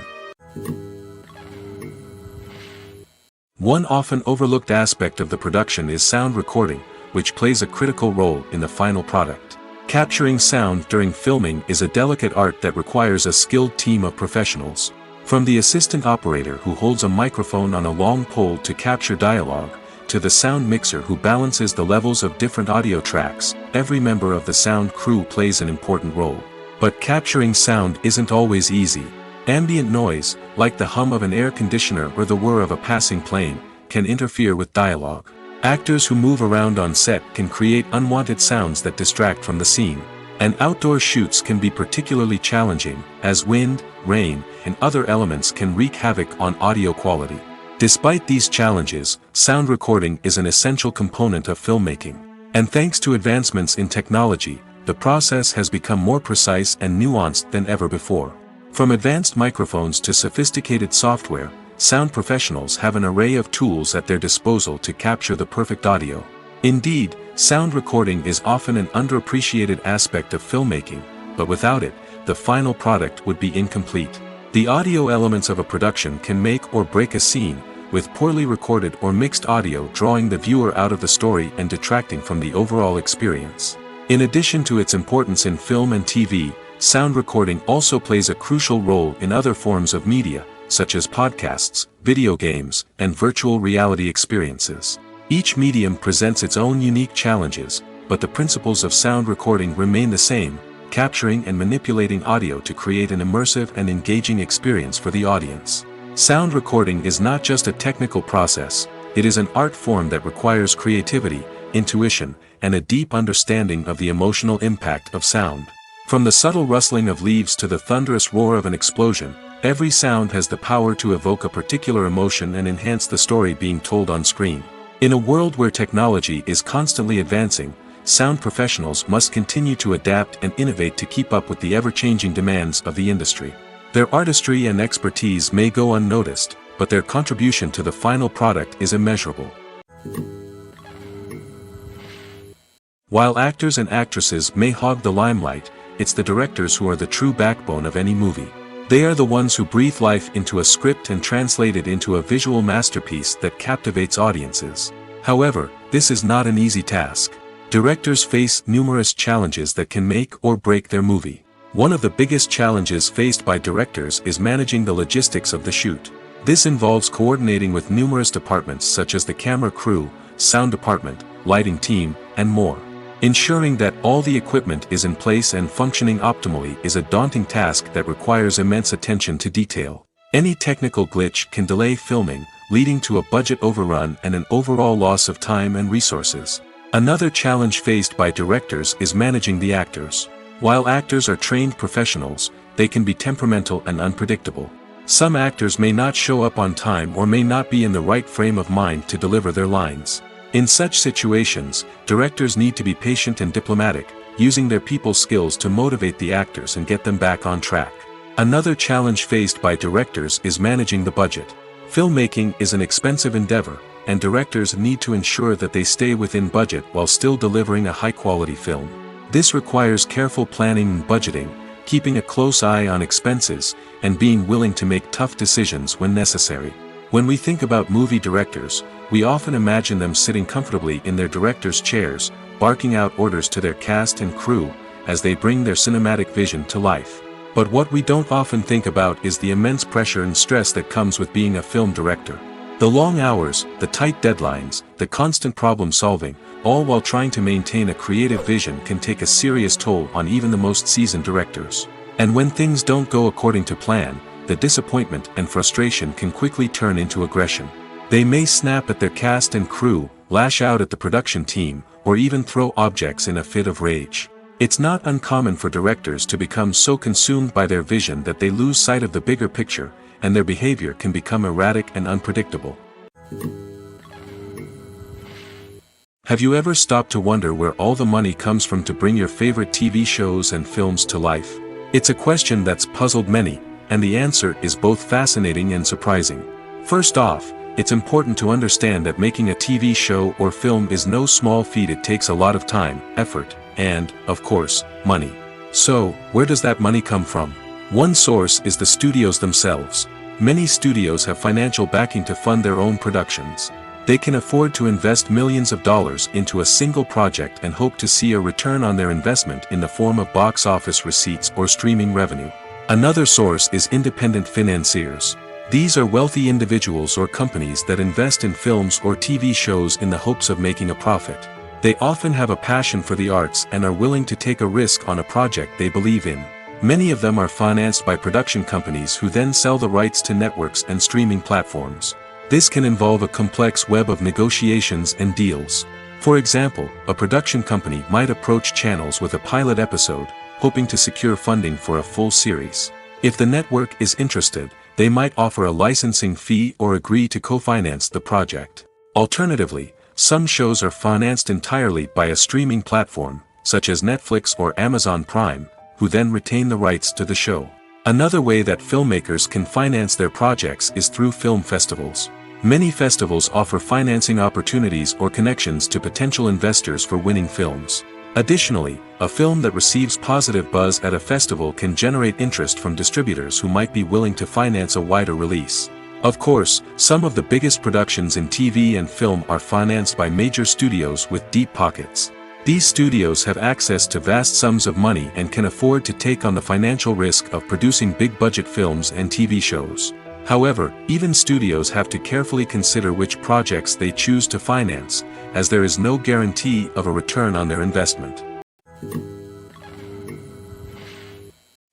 One often overlooked aspect of the production is sound recording, which plays a critical role in the final product. Capturing sound during filming is a delicate art that requires a skilled team of professionals. From the assistant operator who holds a microphone on a long pole to capture dialogue, to the sound mixer who balances the levels of different audio tracks, every member of the sound crew plays an important role. But capturing sound isn't always easy. Ambient noise, like the hum of an air conditioner or the whir of a passing plane, can interfere with dialogue. Actors who move around on set can create unwanted sounds that distract from the scene. And outdoor shoots can be particularly challenging, as wind, rain, and other elements can wreak havoc on audio quality. Despite these challenges, sound recording is an essential component of filmmaking. And thanks to advancements in technology, the process has become more precise and nuanced than ever before. From advanced microphones to sophisticated software, sound professionals have an array of tools at their disposal to capture the perfect audio. Indeed, sound recording is often an underappreciated aspect of filmmaking, but without it, the final product would be incomplete. The audio elements of a production can make or break a scene, with poorly recorded or mixed audio drawing the viewer out of the story and detracting from the overall experience. In addition to its importance in film and TV, sound recording also plays a crucial role in other forms of media, such as podcasts, video games, and virtual reality experiences. Each medium presents its own unique challenges, but the principles of sound recording remain the same, capturing and manipulating audio to create an immersive and engaging experience for the audience. Sound recording is not just a technical process, it is an art form that requires creativity, intuition, and a deep understanding of the emotional impact of sound. From the subtle rustling of leaves to the thunderous roar of an explosion, every sound has the power to evoke a particular emotion and enhance the story being told on screen. In a world where technology is constantly advancing, sound professionals must continue to adapt and innovate to keep up with the ever-changing demands of the industry. Their artistry and expertise may go unnoticed, but their contribution to the final product is immeasurable. While actors and actresses may hog the limelight, it's the directors who are the true backbone of any movie. They are the ones who breathe life into a script and translate it into a visual masterpiece that captivates audiences. However, this is not an easy task. Directors face numerous challenges that can make or break their movie. One of the biggest challenges faced by directors is managing the logistics of the shoot. This involves coordinating with numerous departments such as the camera crew, sound department, lighting team, and more. Ensuring that all the equipment is in place and functioning optimally is a daunting task that requires immense attention to detail. Any technical glitch can delay filming, leading to a budget overrun and an overall loss of time and resources. Another challenge faced by directors is managing the actors. While actors are trained professionals, they can be temperamental and unpredictable. Some actors may not show up on time or may not be in the right frame of mind to deliver their lines. In such situations, directors need to be patient and diplomatic, using their people skills to motivate the actors and get them back on track. Another challenge faced by directors is managing the budget. Filmmaking is an expensive endeavor, and directors need to ensure that they stay within budget while still delivering a high-quality film. This requires careful planning and budgeting, keeping a close eye on expenses, and being willing to make tough decisions when necessary. When we think about movie directors, we often imagine them sitting comfortably in their director's chairs, barking out orders to their cast and crew, as they bring their cinematic vision to life. But what we don't often think about is the immense pressure and stress that comes with being a film director. The long hours, the tight deadlines, the constant problem solving, all while trying to maintain a creative vision can take a serious toll on even the most seasoned directors. And when things don't go according to plan, the disappointment and frustration can quickly turn into aggression. They may snap at their cast and crew, lash out at the production team, or even throw objects in a fit of rage. It's not uncommon for directors to become so consumed by their vision that they lose sight of the bigger picture, and their behavior can become erratic and unpredictable. Have you ever stopped to wonder where all the money comes from to bring your favorite TV shows and films to life? It's a question that's puzzled many, and the answer is both fascinating and surprising. First off, it's important to understand that making a TV show or film is no small feat. It takes a lot of time, effort, and, of course, money. So, where does that money come from? One source is the studios themselves. Many studios have financial backing to fund their own productions. They can afford to invest millions of dollars into a single project and hope to see a return on their investment in the form of box office receipts or streaming revenue. Another source is independent financiers. These are wealthy individuals or companies that invest in films or TV shows in the hopes of making a profit. They often have a passion for the arts and are willing to take a risk on a project they believe in. Many of them are financed by production companies who then sell the rights to networks and streaming platforms. This can involve a complex web of negotiations and deals. For example, a production company might approach channels with a pilot episode, hoping to secure funding for a full series. If the network is interested, they might offer a licensing fee or agree to co-finance the project. Alternatively, some shows are financed entirely by a streaming platform, such as Netflix or Amazon Prime, who then retain the rights to the show. Another way that filmmakers can finance their projects is through film festivals. Many festivals offer financing opportunities or connections to potential investors for winning films. Additionally, a film that receives positive buzz at a festival can generate interest from distributors who might be willing to finance a wider release. Of course, some of the biggest productions in TV and film are financed by major studios with deep pockets. These studios have access to vast sums of money and can afford to take on the financial risk of producing big-budget films and TV shows. However, even studios have to carefully consider which projects they choose to finance, as there is no guarantee of a return on their investment.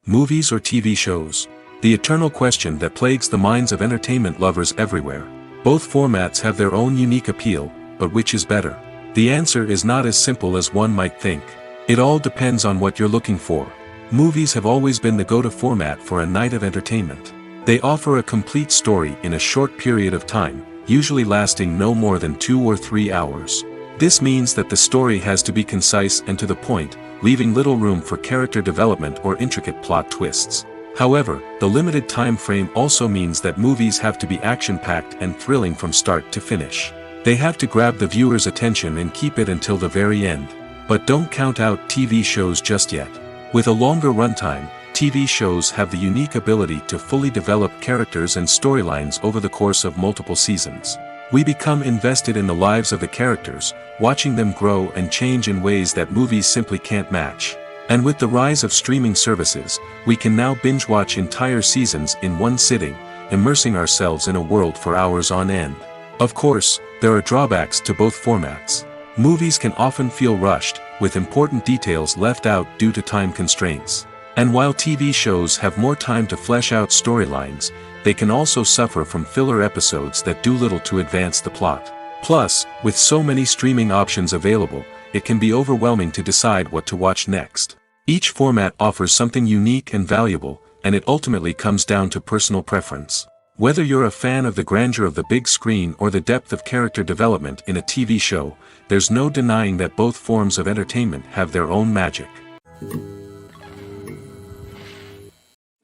Movies or TV shows? The eternal question that plagues the minds of entertainment lovers everywhere. Both formats have their own unique appeal, but which is better? The answer is not as simple as one might think. It all depends on what you're looking for. Movies have always been the go-to format for a night of entertainment. They offer a complete story in a short period of time, usually lasting no more than 2 or 3 hours. This means that the story has to be concise and to the point, leaving little room for character development or intricate plot twists. However, the limited time frame also means that movies have to be action-packed and thrilling from start to finish. They have to grab the viewer's attention and keep it until the very end. But don't count out TV shows just yet. With a longer runtime, TV shows have the unique ability to fully develop characters and storylines over the course of multiple seasons. We become invested in the lives of the characters, watching them grow and change in ways that movies simply can't match. And with the rise of streaming services, we can now binge-watch entire seasons in one sitting, immersing ourselves in a world for hours on end. Of course, there are drawbacks to both formats. Movies can often feel rushed, with important details left out due to time constraints. And while TV shows have more time to flesh out storylines, they can also suffer from filler episodes that do little to advance the plot. Plus, with so many streaming options available, it can be overwhelming to decide what to watch next. Each format offers something unique and valuable, and it ultimately comes down to personal preference. Whether you're a fan of the grandeur of the big screen or the depth of character development in a TV show, there's no denying that both forms of entertainment have their own magic.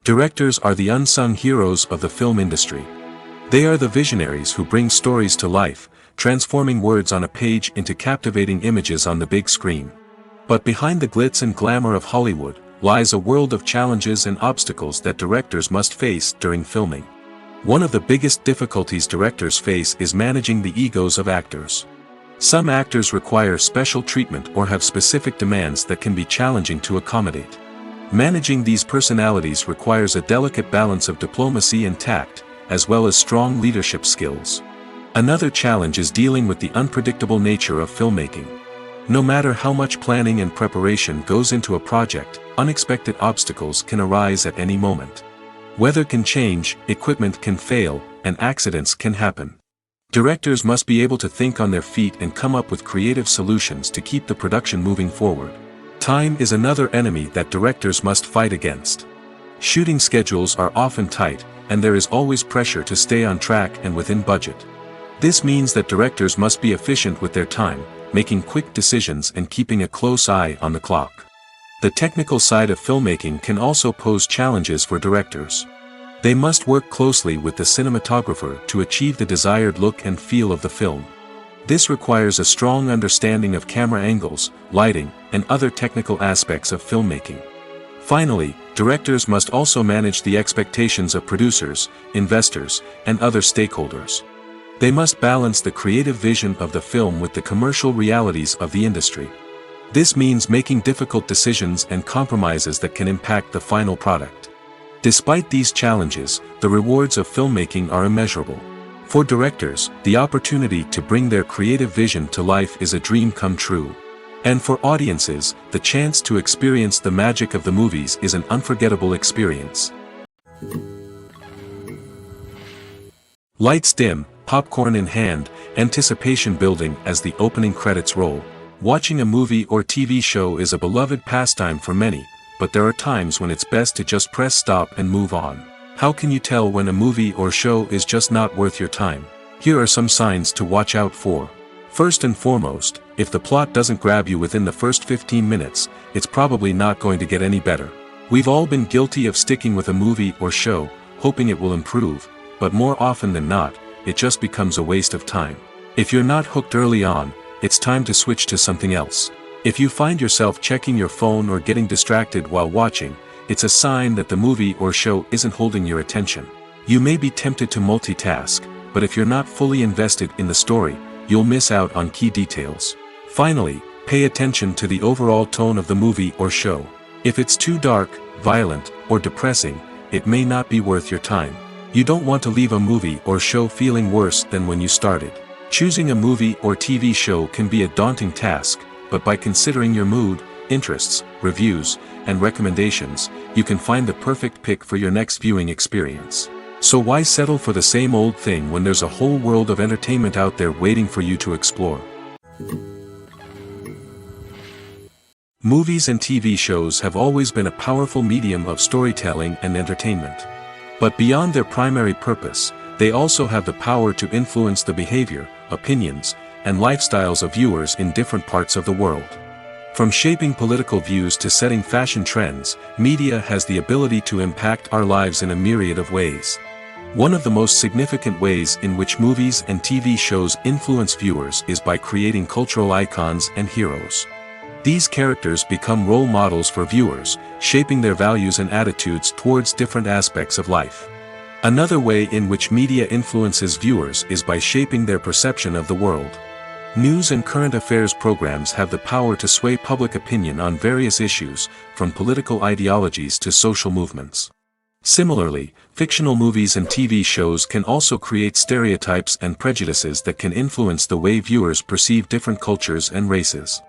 Directors are the unsung heroes of the film industry. They are the visionaries who bring stories to life, transforming words on a page into captivating images on the big screen. But behind the glitz and glamour of Hollywood, lies a world of challenges and obstacles that directors must face during filming. One of the biggest difficulties directors face is managing the egos of actors. Some actors require special treatment or have specific demands that can be challenging to accommodate. Managing these personalities requires a delicate balance of diplomacy and tact, as well as strong leadership skills. Another challenge is dealing with the unpredictable nature of filmmaking. No matter how much planning and preparation goes into a project, unexpected obstacles can arise at any moment. Weather can change, equipment can fail, and accidents can happen. Directors must be able to think on their feet and come up with creative solutions to keep the production moving forward. Time is another enemy that directors must fight against. Shooting schedules are often tight, and there is always pressure to stay on track and within budget. This means that directors must be efficient with their time, making quick decisions and keeping a close eye on the clock. The technical side of filmmaking can also pose challenges for directors. They must work closely with the cinematographer to achieve the desired look and feel of the film. This requires a strong understanding of camera angles, lighting, and other technical aspects of filmmaking. Finally, directors must also manage the expectations of producers, investors, and other stakeholders. They must balance the creative vision of the film with the commercial realities of the industry. This means making difficult decisions and compromises that can impact the final product. Despite these challenges, the rewards of filmmaking are immeasurable. For directors, the opportunity to bring their creative vision to life is a dream come true. And for audiences, the chance to experience the magic of the movies is an unforgettable experience. Lights dim, popcorn in hand, anticipation building as the opening credits roll. Watching a movie or TV show is a beloved pastime for many, but there are times when it's best to just press stop and move on. How can you tell when a movie or show is just not worth your time? Here are some signs to watch out for. First and foremost, if the plot doesn't grab you within the first 15 minutes, it's probably not going to get any better. We've all been guilty of sticking with a movie or show, hoping it will improve, but more often than not, it just becomes a waste of time. If you're not hooked early on, it's time to switch to something else. If you find yourself checking your phone or getting distracted while watching, it's a sign that the movie or show isn't holding your attention. You may be tempted to multitask, but if you're not fully invested in the story, you'll miss out on key details. Finally, pay attention to the overall tone of the movie or show. If it's too dark, violent, or depressing, it may not be worth your time. You don't want to leave a movie or show feeling worse than when you started. Choosing a movie or TV show can be a daunting task, but by considering your mood, interests, reviews, and recommendations, you can find the perfect pick for your next viewing experience. So why settle for the same old thing when there's a whole world of entertainment out there waiting for you to explore? Movies and TV shows have always been a powerful medium of storytelling and entertainment. But beyond their primary purpose, they also have the power to influence the behavior, opinions, and lifestyles of viewers in different parts of the world. From shaping political views to setting fashion trends, media has the ability to impact our lives in a myriad of ways. One of the most significant ways in which movies and TV shows influence viewers is by creating cultural icons and heroes. These characters become role models for viewers, shaping their values and attitudes towards different aspects of life. Another way in which media influences viewers is by shaping their perception of the world. News and current affairs programs have the power to sway public opinion on various issues, from political ideologies to social movements. Similarly, fictional movies and TV shows can also create stereotypes and prejudices that can influence the way viewers perceive different cultures and races.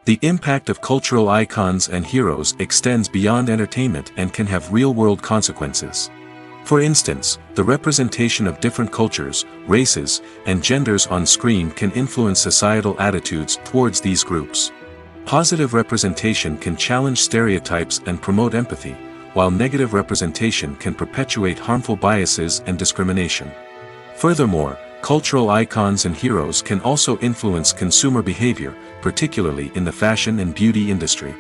The impact of cultural icons and heroes extends beyond entertainment and can have real-world consequences. For instance, the representation of different cultures, races, and genders on screen can influence societal attitudes towards these groups. Positive representation can challenge stereotypes and promote empathy, while negative representation can perpetuate harmful biases and discrimination. Furthermore, cultural icons and heroes can also influence consumer behavior, particularly in the fashion and beauty industry.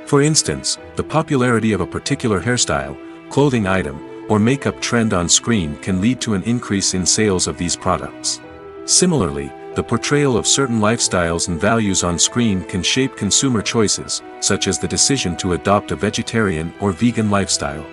For instance, the popularity of a particular hairstyle, clothing item, or makeup trend on screen can lead to an increase in sales of these products. Similarly, the portrayal of certain lifestyles and values on screen can shape consumer choices, such as the decision to adopt a vegetarian or vegan lifestyle.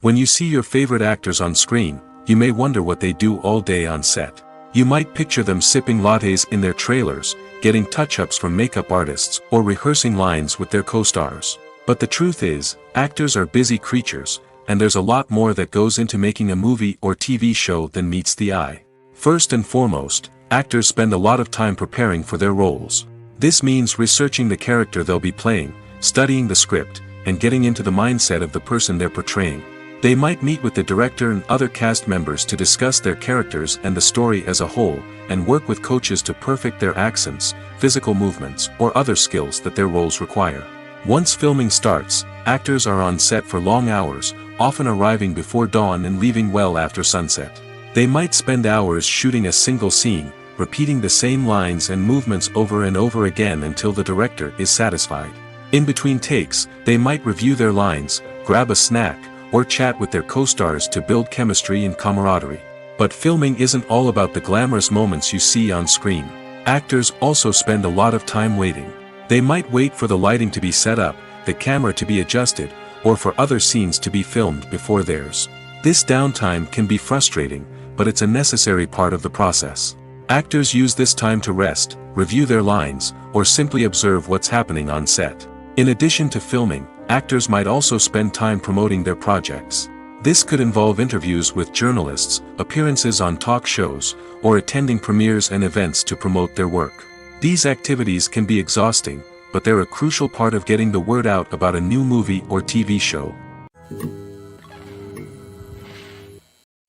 When you see your favorite actors on screen, you may wonder what they do all day on set. You might picture them sipping lattes in their trailers, getting touch-ups from makeup artists, or rehearsing lines with their co-stars. But the truth is, actors are busy creatures, and there's a lot more that goes into making a movie or TV show than meets the eye. First and foremost, actors spend a lot of time preparing for their roles. This means researching the character they'll be playing, studying the script, and getting into the mindset of the person they're portraying. They might meet with the director and other cast members to discuss their characters and the story as a whole, and work with coaches to perfect their accents, physical movements, or other skills that their roles require. Once filming starts, actors are on set for long hours, often arriving before dawn and leaving well after sunset. They might spend hours shooting a single scene, repeating the same lines and movements over and over again until the director is satisfied. In between takes, they might review their lines, grab a snack, or chat with their co-stars to build chemistry and camaraderie. But filming isn't all about the glamorous moments you see on screen. Actors also spend a lot of time waiting. They might wait for the lighting to be set up, the camera to be adjusted, or for other scenes to be filmed before theirs. This downtime can be frustrating, but it's a necessary part of the process. Actors use this time to rest, review their lines, or simply observe what's happening on set. In addition to filming, actors might also spend time promoting their projects. This could involve interviews with journalists, appearances on talk shows, or attending premieres and events to promote their work. These activities can be exhausting, but they're a crucial part of getting the word out about a new movie or TV show.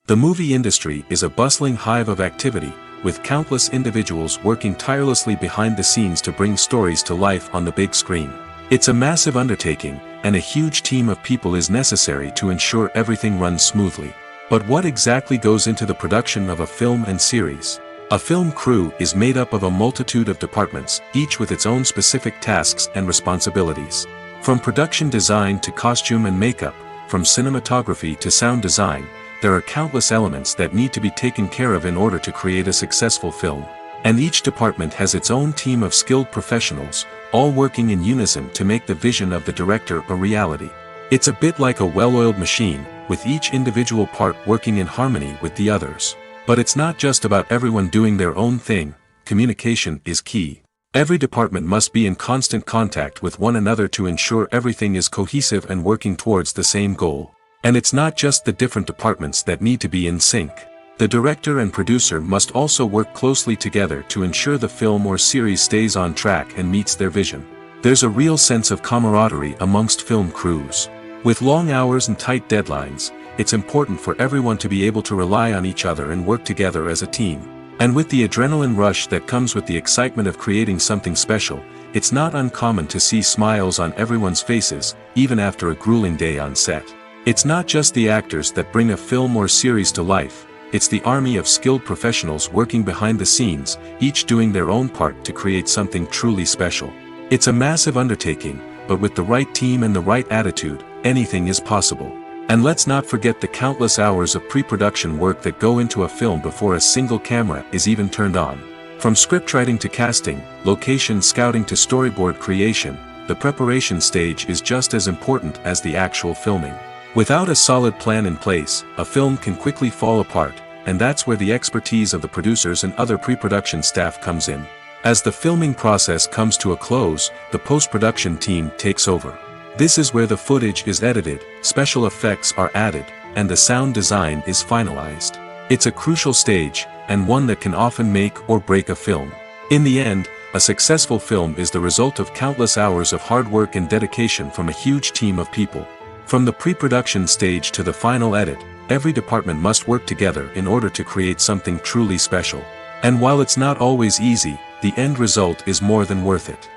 The movie industry is a bustling hive of activity, with countless individuals working tirelessly behind the scenes to bring stories to life on the big screen. It's a massive undertaking, and a huge team of people is necessary to ensure everything runs smoothly. But what exactly goes into the production of a film and series? A film crew is made up of a multitude of departments, each with its own specific tasks and responsibilities. From production design to costume and makeup, from cinematography to sound design, there are countless elements that need to be taken care of in order to create a successful film. And each department has its own team of skilled professionals, all working in unison to make the vision of the director a reality. It's a bit like a well-oiled machine, with each individual part working in harmony with the others. But it's not just about everyone doing their own thing. Communication is key. Every department must be in constant contact with one another to ensure everything is cohesive and working towards the same goal. And it's not just the different departments that need to be in sync. The director and producer must also work closely together to ensure the film or series stays on track and meets their vision. There's a real sense of camaraderie amongst film crews. With long hours and tight deadlines, it's important for everyone to be able to rely on each other and work together as a team. And with the adrenaline rush that comes with the excitement of creating something special, it's not uncommon to see smiles on everyone's faces, even after a grueling day on set. It's not just the actors that bring a film or series to life. it's the army of skilled professionals working behind the scenes, each doing their own part to create something truly special. It's a massive undertaking, but with the right team and the right attitude, anything is possible. And let's not forget the countless hours of pre-production work that go into a film before a single camera is even turned on. From scriptwriting to casting, location scouting to storyboard creation, the preparation stage is just as important as the actual filming. Without a solid plan in place, a film can quickly fall apart, and that's where the expertise of the producers and other pre-production staff comes in. As the filming process comes to a close, the post-production team takes over. This is where the footage is edited, special effects are added, and the sound design is finalized. It's a crucial stage, and one that can often make or break a film. In the end, a successful film is the result of countless hours of hard work and dedication from a huge team of people. From the pre-production stage to the final edit, every department must work together in order to create something truly special. And while it's not always easy, the end result is more than worth it.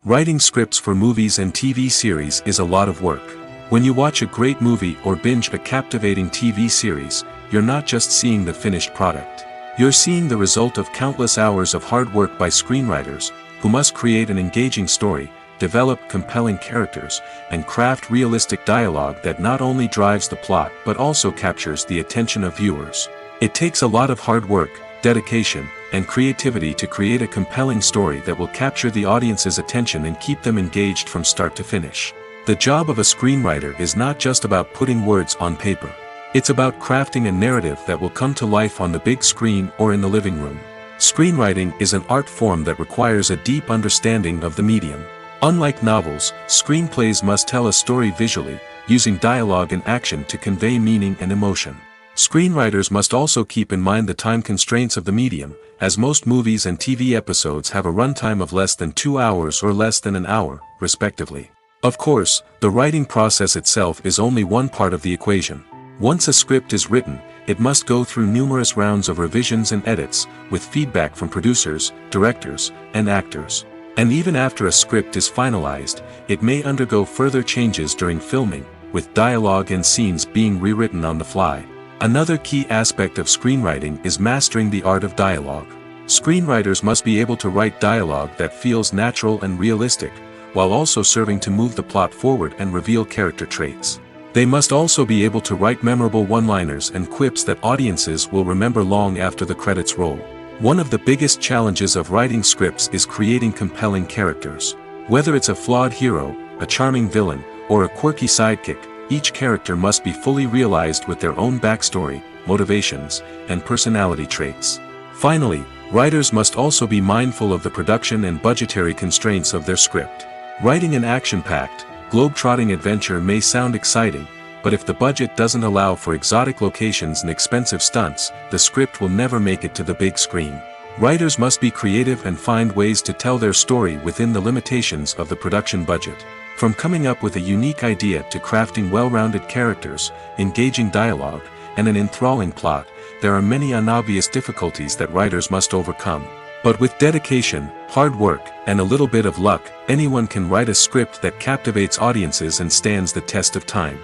Writing scripts for movies and TV series is a lot of work. When you watch a great movie or binge a captivating TV series, you're not just seeing the finished product. You're seeing the result of countless hours of hard work by screenwriters, who must create an engaging story, develop compelling characters, and craft realistic dialogue that not only drives the plot but also captures the attention of viewers. It takes a lot of hard work, dedication, and creativity to create a compelling story that will capture the audience's attention and keep them engaged from start to finish. The job of a screenwriter is not just about putting words on paper. It's about crafting a narrative that will come to life on the big screen or in the living room. Screenwriting is an art form that requires a deep understanding of the medium. Unlike novels, screenplays must tell a story visually, using dialogue and action to convey meaning and emotion. Screenwriters must also keep in mind the time constraints of the medium, as most movies and TV episodes have a runtime of less than 2 hours or less than an hour, respectively. Of course, the writing process itself is only one part of the equation. Once a script is written, it must go through numerous rounds of revisions and edits, with feedback from producers, directors, and actors. And even after a script is finalized, it may undergo further changes during filming, with dialogue and scenes being rewritten on the fly. Another key aspect of screenwriting is mastering the art of dialogue. Screenwriters must be able to write dialogue that feels natural and realistic, while also serving to move the plot forward and reveal character traits. They must also be able to write memorable one-liners and quips that audiences will remember long after the credits roll. One of the biggest challenges of writing scripts is creating compelling characters. Whether it's a flawed hero, a charming villain, or a quirky sidekick, each character must be fully realized with their own backstory, motivations, and personality traits. Finally, writers must also be mindful of the production and budgetary constraints of their script. Writing an action-packed, globe-trotting adventure may sound exciting, but if the budget doesn't allow for exotic locations and expensive stunts, the script will never make it to the big screen. Writers must be creative and find ways to tell their story within the limitations of the production budget. From coming up with a unique idea to crafting well-rounded characters, engaging dialogue, and an enthralling plot, there are many unobvious difficulties that writers must overcome. But with dedication, hard work, and a little bit of luck, anyone can write a script that captivates audiences and stands the test of time.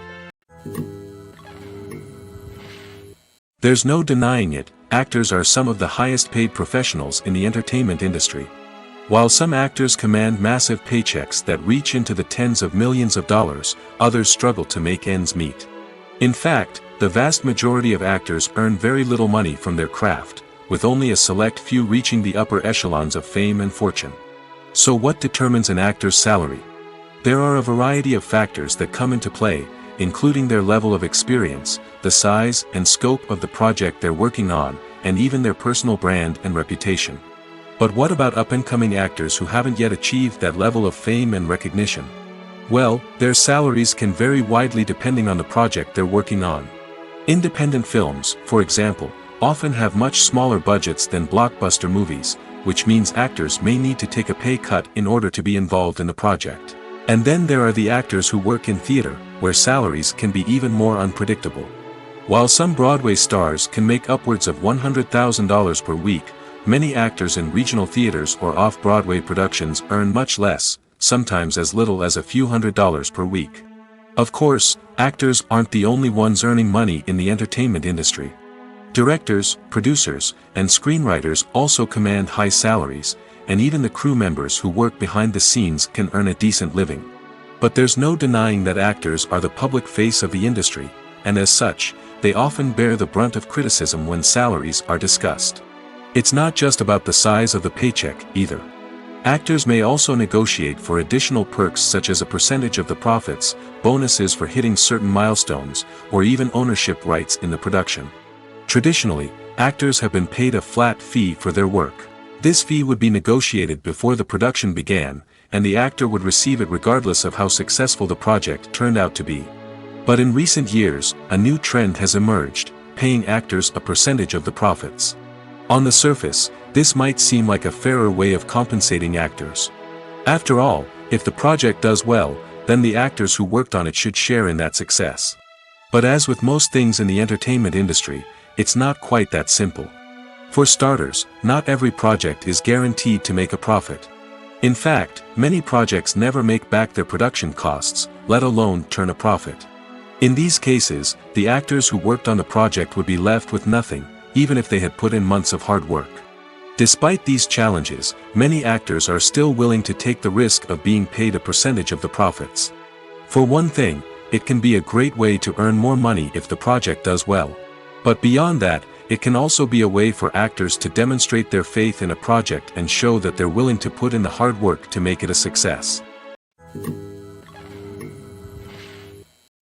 There's no denying it, actors are some of the highest-paid professionals in the entertainment industry. While some actors command massive paychecks that reach into the tens of millions of dollars, others struggle to make ends meet. In fact, the vast majority of actors earn very little money from their craft, with only a select few reaching the upper echelons of fame and fortune. So what determines an actor's salary? There are a variety of factors that come into play, including their level of experience, the size and scope of the project they're working on, and even their personal brand and reputation. But what about up-and-coming actors who haven't yet achieved that level of fame and recognition? Well, their salaries can vary widely depending on the project they're working on. Independent films, for example, often have much smaller budgets than blockbuster movies, which means actors may need to take a pay cut in order to be involved in the project. And then there are the actors who work in theater, where salaries can be even more unpredictable. While some Broadway stars can make upwards of $100,000 per week, many actors in regional theaters or off-Broadway productions earn much less, sometimes as little as a few $100s per week. Of course, actors aren't the only ones earning money in the entertainment industry. Directors, producers, and screenwriters also command high salaries, and even the crew members who work behind the scenes can earn a decent living. But there's no denying that actors are the public face of the industry, and as such, they often bear the brunt of criticism when salaries are discussed. It's not just about the size of the paycheck, either. Actors may also negotiate for additional perks such as a percentage of the profits, bonuses for hitting certain milestones, or even ownership rights in the production. Traditionally, actors have been paid a flat fee for their work. This fee would be negotiated before the production began, and the actor would receive it regardless of how successful the project turned out to be. But in recent years, a new trend has emerged, paying actors a percentage of the profits. On the surface, this might seem like a fairer way of compensating actors. After all, if the project does well, then the actors who worked on it should share in that success. But as with most things in the entertainment industry, it's not quite that simple. For starters, not every project is guaranteed to make a profit. In fact, many projects never make back their production costs, let alone turn a profit. In these cases, the actors who worked on the project would be left with nothing, even if they had put in months of hard work. Despite these challenges, many actors are still willing to take the risk of being paid a percentage of the profits. For one thing, it can be a great way to earn more money if the project does well. But beyond that, it can also be a way for actors to demonstrate their faith in a project and show that they're willing to put in the hard work to make it a success.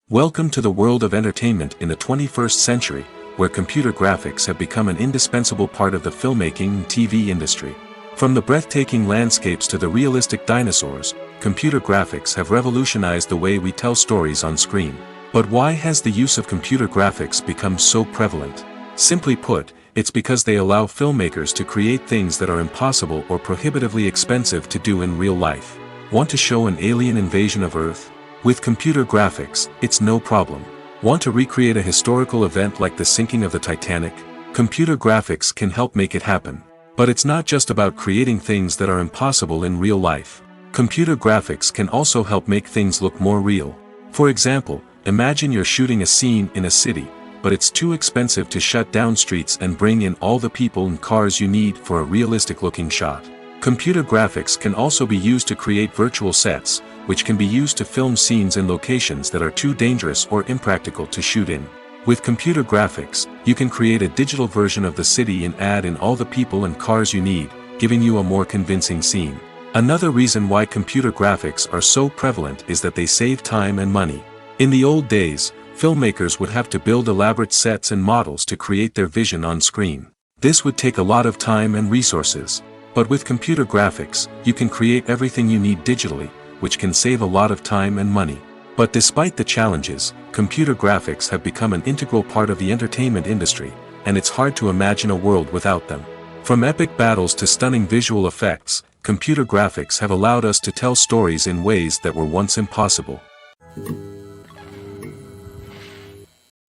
Welcome to the world of entertainment in the 21st century, where computer graphics have become an indispensable part of the filmmaking and TV industry. From the breathtaking landscapes to the realistic dinosaurs, computer graphics have revolutionized the way we tell stories on screen. But why has the use of computer graphics become so prevalent? Simply put, it's because they allow filmmakers to create things that are impossible or prohibitively expensive to do in real life. Want to show an alien invasion of Earth? With computer graphics, it's no problem. Want to recreate a historical event like the sinking of the Titanic? Computer graphics can help make it happen. But it's not just about creating things that are impossible in real life. Computer graphics can also help make things look more real. For example, imagine you're shooting a scene in a city, but it's too expensive to shut down streets and bring in all the people and cars you need for a realistic-looking shot. Computer graphics can also be used to create virtual sets, which can be used to film scenes in locations that are too dangerous or impractical to shoot in. With computer graphics, you can create a digital version of the city and add in all the people and cars you need, giving you a more convincing scene. Another reason why computer graphics are so prevalent is that they save time and money. In the old days, filmmakers would have to build elaborate sets and models to create their vision on screen. This would take a lot of time and resources. But with computer graphics, you can create everything you need digitally, which can save a lot of time and money. But despite the challenges, computer graphics have become an integral part of the entertainment industry, and it's hard to imagine a world without them. From epic battles to stunning visual effects, computer graphics have allowed us to tell stories in ways that were once impossible.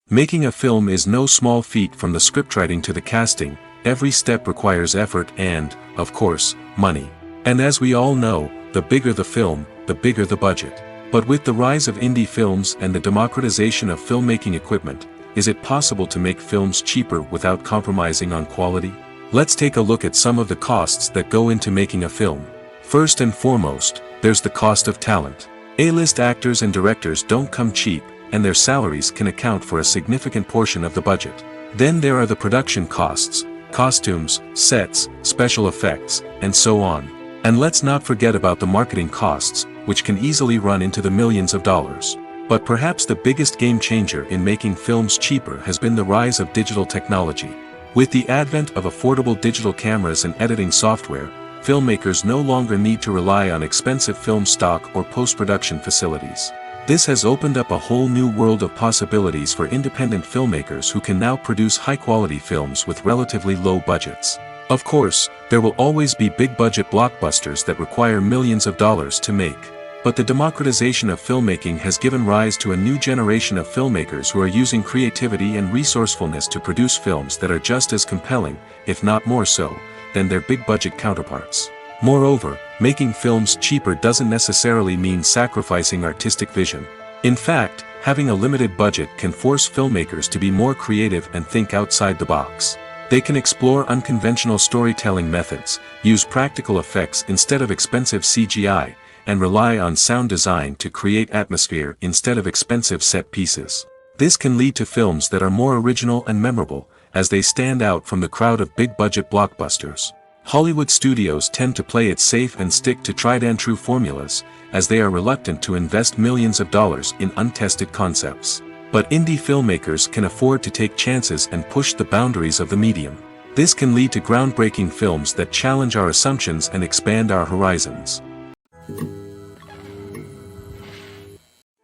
Making a film is no small feat. From the scriptwriting to the casting, every step requires effort and, of course, money. And as we all know, the bigger the film, the bigger the budget. But with the rise of indie films and the democratization of filmmaking equipment, is it possible to make films cheaper without compromising on quality? Let's take a look at some of the costs that go into making a film. First and foremost, there's the cost of talent. A-list actors and directors don't come cheap, and their salaries can account for a significant portion of the budget. Then there are the production costs, costumes, sets, special effects, and so on. And let's not forget about the marketing costs, which can easily run into the millions of dollars. But perhaps the biggest game changer in making films cheaper has been the rise of digital technology. With the advent of affordable digital cameras and editing software, filmmakers no longer need to rely on expensive film stock or post-production facilities. This has opened up a whole new world of possibilities for independent filmmakers who can now produce high-quality films with relatively low budgets. Of course, there will always be big-budget blockbusters that require millions of dollars to make. But the democratization of filmmaking has given rise to a new generation of filmmakers who are using creativity and resourcefulness to produce films that are just as compelling, if not more so, than their big-budget counterparts. Moreover, making films cheaper doesn't necessarily mean sacrificing artistic vision. In fact, having a limited budget can force filmmakers to be more creative and think outside the box. They can explore unconventional storytelling methods, use practical effects instead of expensive CGI, and rely on sound design to create atmosphere instead of expensive set pieces. This can lead to films that are more original and memorable, as they stand out from the crowd of big-budget blockbusters. Hollywood studios tend to play it safe and stick to tried-and-true formulas, as they are reluctant to invest millions of dollars in untested concepts. But indie filmmakers can afford to take chances and push the boundaries of the medium. This can lead to groundbreaking films that challenge our assumptions and expand our horizons.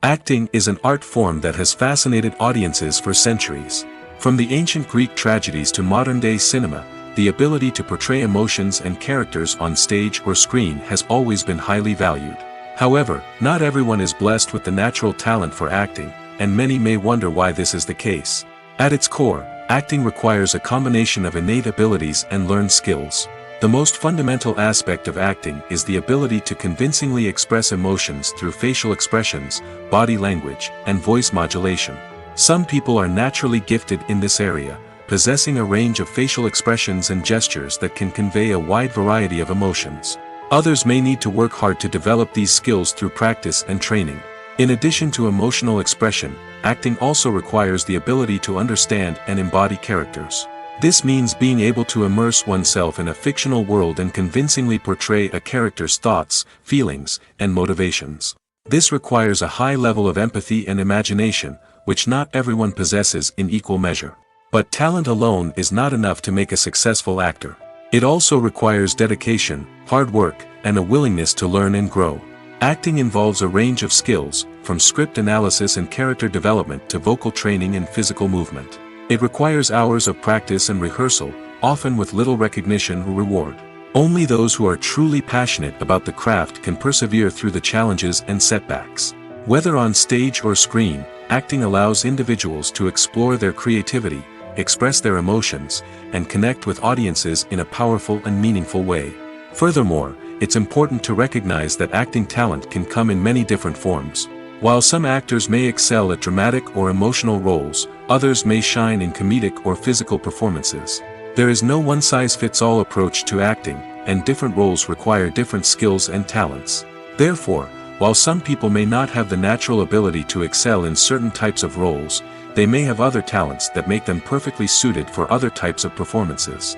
Acting is an art form that has fascinated audiences for centuries. From the ancient Greek tragedies to modern-day cinema, the ability to portray emotions and characters on stage or screen has always been highly valued. However, not everyone is blessed with the natural talent for acting, and many may wonder why this is the case. At its core, acting requires a combination of innate abilities and learned skills. The most fundamental aspect of acting is the ability to convincingly express emotions through facial expressions, body language, and voice modulation. Some people are naturally gifted in this area, possessing a range of facial expressions and gestures that can convey a wide variety of emotions. Others may need to work hard to develop these skills through practice and training. In addition to emotional expression, acting also requires the ability to understand and embody characters. This means being able to immerse oneself in a fictional world and convincingly portray a character's thoughts, feelings, and motivations. This requires a high level of empathy and imagination, which not everyone possesses in equal measure. But talent alone is not enough to make a successful actor. It also requires dedication, hard work, and a willingness to learn and grow. Acting involves a range of skills, from script analysis and character development to vocal training and physical movement. It requires hours of practice and rehearsal, often with little recognition or reward. Only those who are truly passionate about the craft can persevere through the challenges and setbacks. Whether on stage or screen, acting allows individuals to explore their creativity, express their emotions, and connect with audiences in a powerful and meaningful way. Furthermore, it's important to recognize that acting talent can come in many different forms. While some actors may excel at dramatic or emotional roles, others may shine in comedic or physical performances. There is no one-size-fits-all approach to acting, and different roles require different skills and talents. Therefore, while some people may not have the natural ability to excel in certain types of roles, they may have other talents that make them perfectly suited for other types of performances.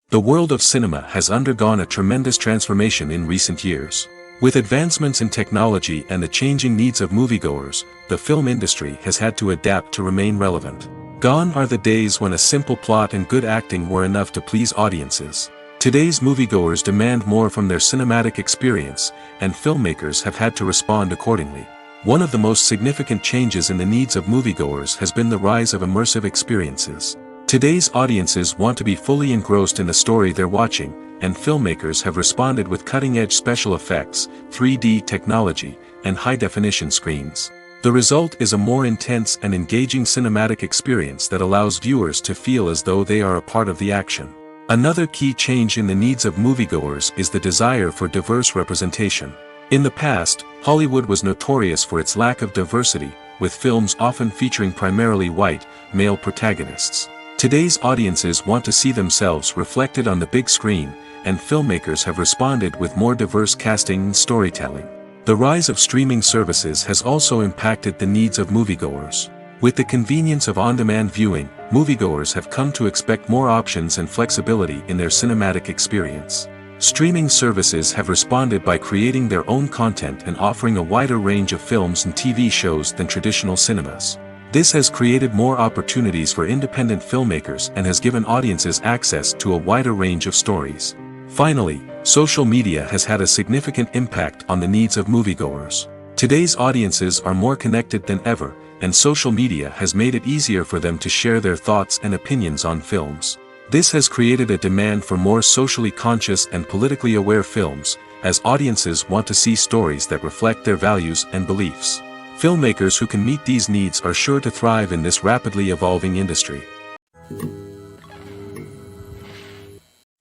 The world of cinema has undergone a tremendous transformation in recent years. With advancements in technology and the changing needs of moviegoers, the film industry has had to adapt to remain relevant. Gone are the days when a simple plot and good acting were enough to please audiences. Today's moviegoers demand more from their cinematic experience, and filmmakers have had to respond accordingly. One of the most significant changes in the needs of moviegoers has been the rise of immersive experiences. Today's audiences want to be fully engrossed in the story they're watching, and filmmakers have responded with cutting-edge special effects, 3D technology, and high-definition screens. The result is a more intense and engaging cinematic experience that allows viewers to feel as though they are a part of the action. Another key change in the needs of moviegoers is the desire for diverse representation. In the past, Hollywood was notorious for its lack of diversity, with films often featuring primarily white, male protagonists. Today's audiences want to see themselves reflected on the big screen, and filmmakers have responded with more diverse casting and storytelling. The rise of streaming services has also impacted the needs of moviegoers. With the convenience of on-demand viewing, moviegoers have come to expect more options and flexibility in their cinematic experience. Streaming services have responded by creating their own content and offering a wider range of films and TV shows than traditional cinemas. This has created more opportunities for independent filmmakers and has given audiences access to a wider range of stories. Finally, social media has had a significant impact on the needs of moviegoers. Today's audiences are more connected than ever, and social media has made it easier for them to share their thoughts and opinions on films. This has created a demand for more socially conscious and politically aware films, as audiences want to see stories that reflect their values and beliefs. Filmmakers who can meet these needs are sure to thrive in this rapidly evolving industry.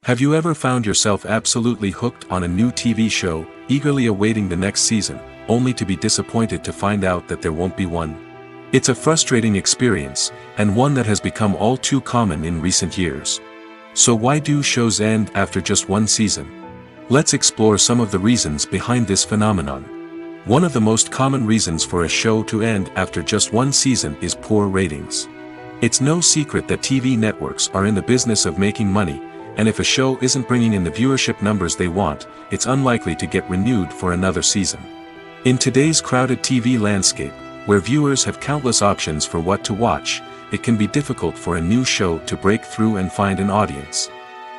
Have you ever found yourself absolutely hooked on a new TV show, eagerly awaiting the next season, only to be disappointed to find out that there won't be one? It's a frustrating experience, and one that has become all too common in recent years. So why do shows end after just one season? Let's explore some of the reasons behind this phenomenon. One of the most common reasons for a show to end after just one season is poor ratings. It's no secret that TV networks are in the business of making money, and if a show isn't bringing in the viewership numbers they want, it's unlikely to get renewed for another season. In today's crowded TV landscape, where viewers have countless options for what to watch, it can be difficult for a new show to break through and find an audience.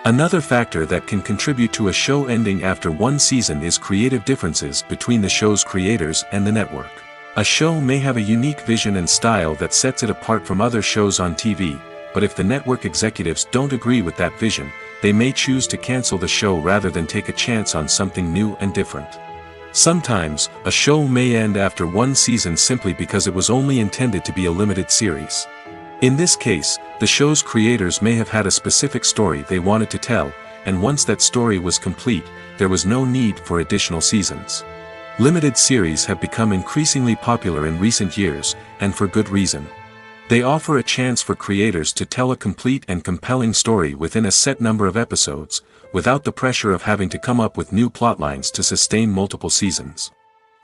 Another factor that can contribute to a show ending after one season is creative differences between the show's creators and the network. A show may have a unique vision and style that sets it apart from other shows on TV, but if the network executives don't agree with that vision, they may choose to cancel the show rather than take a chance on something new and different. Sometimes, a show may end after one season simply because it was only intended to be a limited series. In this case, the show's creators may have had a specific story they wanted to tell, and once that story was complete, there was no need for additional seasons. Limited series have become increasingly popular in recent years, and for good reason. They offer a chance for creators to tell a complete and compelling story within a set number of episodes, without the pressure of having to come up with new plotlines to sustain multiple seasons.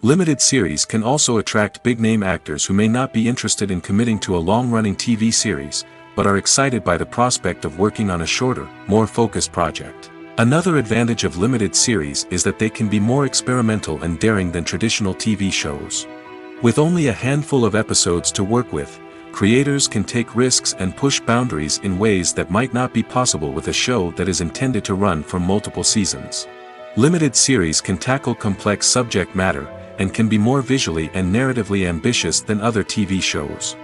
Limited series can also attract big-name actors who may not be interested in committing to a long-running TV series, but are excited by the prospect of working on a shorter, more focused project. Another advantage of limited series is that they can be more experimental and daring than traditional TV shows. With only a handful of episodes to work with, creators can take risks and push boundaries in ways that might not be possible with a show that is intended to run for multiple seasons. Limited series can tackle complex subject matter, and can be more visually and narratively ambitious than other TV shows.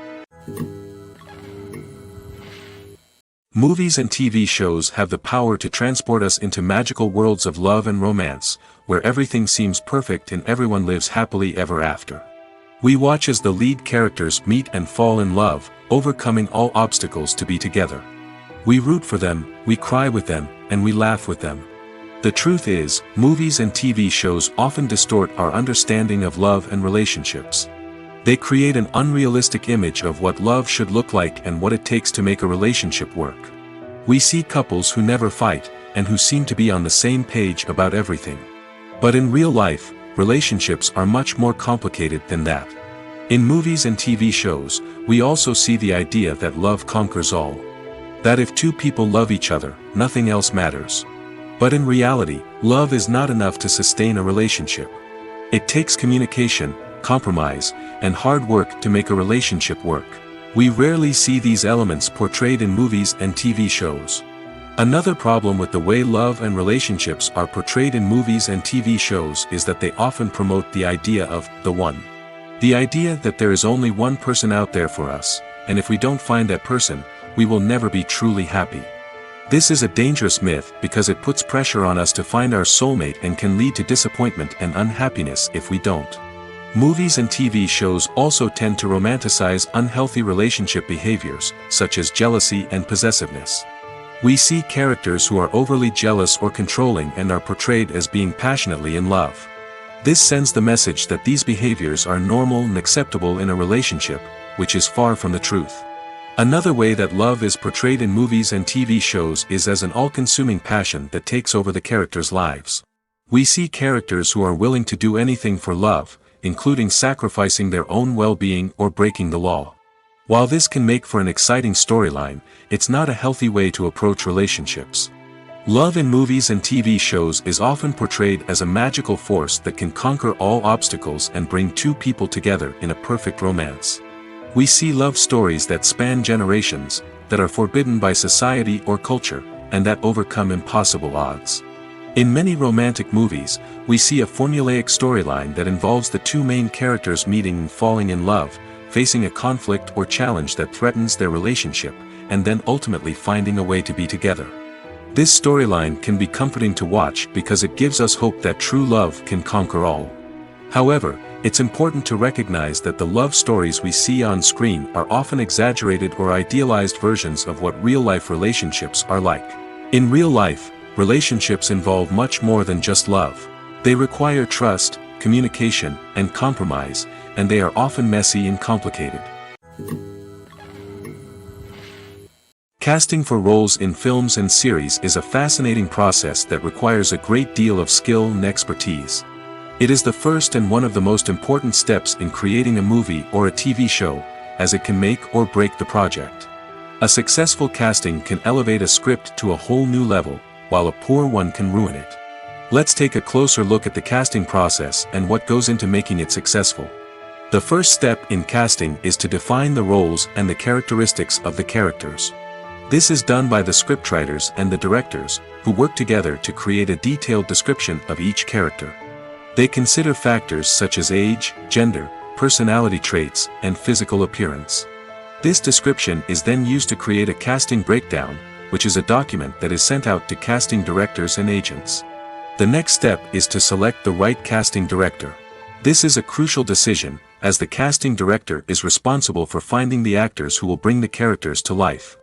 Movies and TV shows have the power to transport us into magical worlds of love and romance, where everything seems perfect and everyone lives happily ever after. We watch as the lead characters meet and fall in love, overcoming all obstacles to be together. We root for them, we cry with them, and we laugh with them. The truth is, movies and TV shows often distort our understanding of love and relationships. They create an unrealistic image of what love should look like and what it takes to make a relationship work. We see couples who never fight, and who seem to be on the same page about everything. But in real life, relationships are much more complicated than that. In movies and TV shows, we also see the idea that love conquers all. That if two people love each other, nothing else matters. But in reality, love is not enough to sustain a relationship. It takes communication, compromise, and hard work to make a relationship work. We rarely see these elements portrayed in movies and TV shows. Another problem with the way love and relationships are portrayed in movies and TV shows is that they often promote the idea of the one. The idea that there is only one person out there for us, and if we don't find that person, we will never be truly happy. This is a dangerous myth because it puts pressure on us to find our soulmate and can lead to disappointment and unhappiness if we don't. Movies and TV shows also tend to romanticize unhealthy relationship behaviors, such as jealousy and possessiveness. We see characters who are overly jealous or controlling and are portrayed as being passionately in love. This sends the message that these behaviors are normal and acceptable in a relationship, which is far from the truth. Another way that love is portrayed in movies and TV shows is as an all-consuming passion that takes over the characters' lives. We see characters who are willing to do anything for love, including sacrificing their own well-being or breaking the law. While this can make for an exciting storyline, it's not a healthy way to approach relationships. Love in movies and TV shows is often portrayed as a magical force that can conquer all obstacles and bring two people together in a perfect romance. We see love stories that span generations, that are forbidden by society or culture, and that overcome impossible odds. In many romantic movies, we see a formulaic storyline that involves the two main characters meeting and falling in love, facing a conflict or challenge that threatens their relationship, and then ultimately finding a way to be together. This storyline can be comforting to watch because it gives us hope that true love can conquer all. However, it's important to recognize that the love stories we see on screen are often exaggerated or idealized versions of what real-life relationships are like. In real life, relationships involve much more than just love. They require trust, communication, and compromise, and they are often messy and complicated. Casting for roles in films and series is a fascinating process that requires a great deal of skill and expertise. It is the first and one of the most important steps in creating a movie or a TV show, as it can make or break the project. A successful casting can elevate a script to a whole new level, while a poor one can ruin it. Let's take a closer look at the casting process and what goes into making it successful. The first step in casting is to define the roles and the characteristics of the characters. This is done by the scriptwriters and the directors, who work together to create a detailed description of each character. They consider factors such as age, gender, personality traits, and physical appearance. This description is then used to create a casting breakdown, which is a document that is sent out to casting directors and agents. The next step is to select the right casting director. This is a crucial decision, as the casting director is responsible for finding the actors who will bring the characters to life.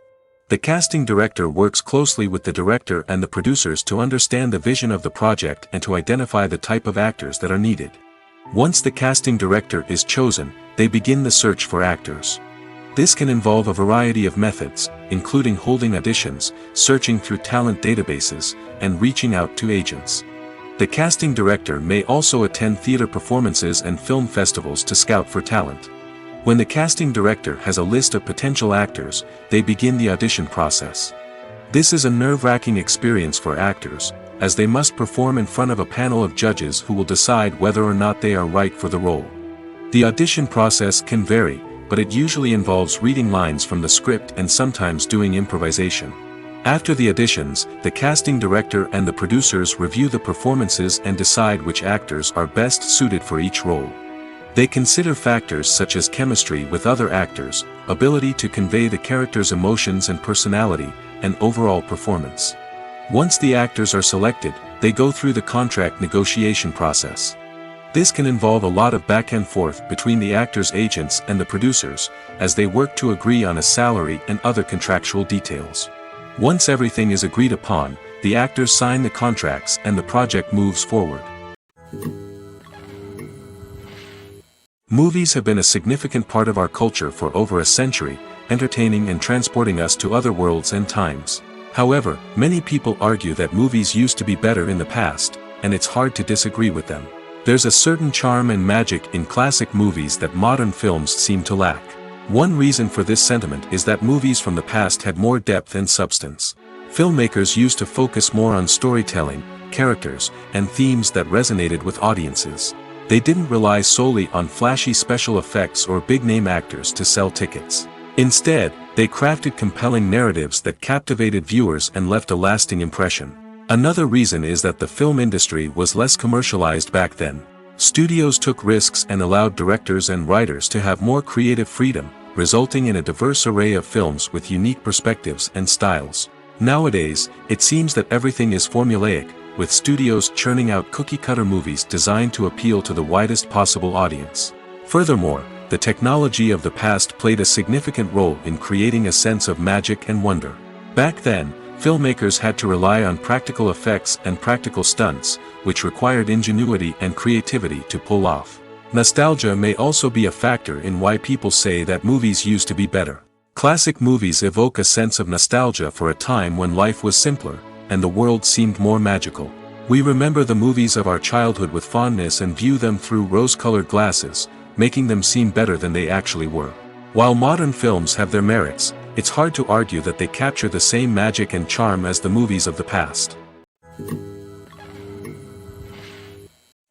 The casting director works closely with the director and the producers to understand the vision of the project and to identify the type of actors that are needed. Once the casting director is chosen, they begin the search for actors. This can involve a variety of methods, including holding auditions, searching through talent databases, and reaching out to agents. The casting director may also attend theater performances and film festivals to scout for talent. When the casting director has a list of potential actors, they begin the audition process. This is a nerve-wracking experience for actors, as they must perform in front of a panel of judges who will decide whether or not they are right for the role. The audition process can vary, but it usually involves reading lines from the script and sometimes doing improvisation. After the auditions, the casting director and the producers review the performances and decide which actors are best suited for each role. They consider factors such as chemistry with other actors, ability to convey the character's emotions and personality, and overall performance. Once the actors are selected, they go through the contract negotiation process. This can involve a lot of back and forth between the actors' agents and the producers, as they work to agree on a salary and other contractual details. Once everything is agreed upon, the actors sign the contracts and the project moves forward. Movies have been a significant part of our culture for over a century, entertaining and transporting us to other worlds and times. However, many people argue that movies used to be better in the past, and it's hard to disagree with them. There's a certain charm and magic in classic movies that modern films seem to lack. One reason for this sentiment is that movies from the past had more depth and substance. Filmmakers used to focus more on storytelling, characters, and themes that resonated with audiences. They didn't rely solely on flashy special effects or big-name actors to sell tickets. Instead, they crafted compelling narratives that captivated viewers and left a lasting impression. Another reason is that the film industry was less commercialized back then. Studios took risks and allowed directors and writers to have more creative freedom, resulting in a diverse array of films with unique perspectives and styles. Nowadays, it seems that everything is formulaic, with studios churning out cookie-cutter movies designed to appeal to the widest possible audience. Furthermore, the technology of the past played a significant role in creating a sense of magic and wonder. Back then, filmmakers had to rely on practical effects and practical stunts, which required ingenuity and creativity to pull off. Nostalgia may also be a factor in why people say that movies used to be better. Classic movies evoke a sense of nostalgia for a time when life was simpler, and the world seemed more magical. We remember the movies of our childhood with fondness and view them through rose-colored glasses, making them seem better than they actually were. While modern films have their merits, it's hard to argue that they capture the same magic and charm as the movies of the past.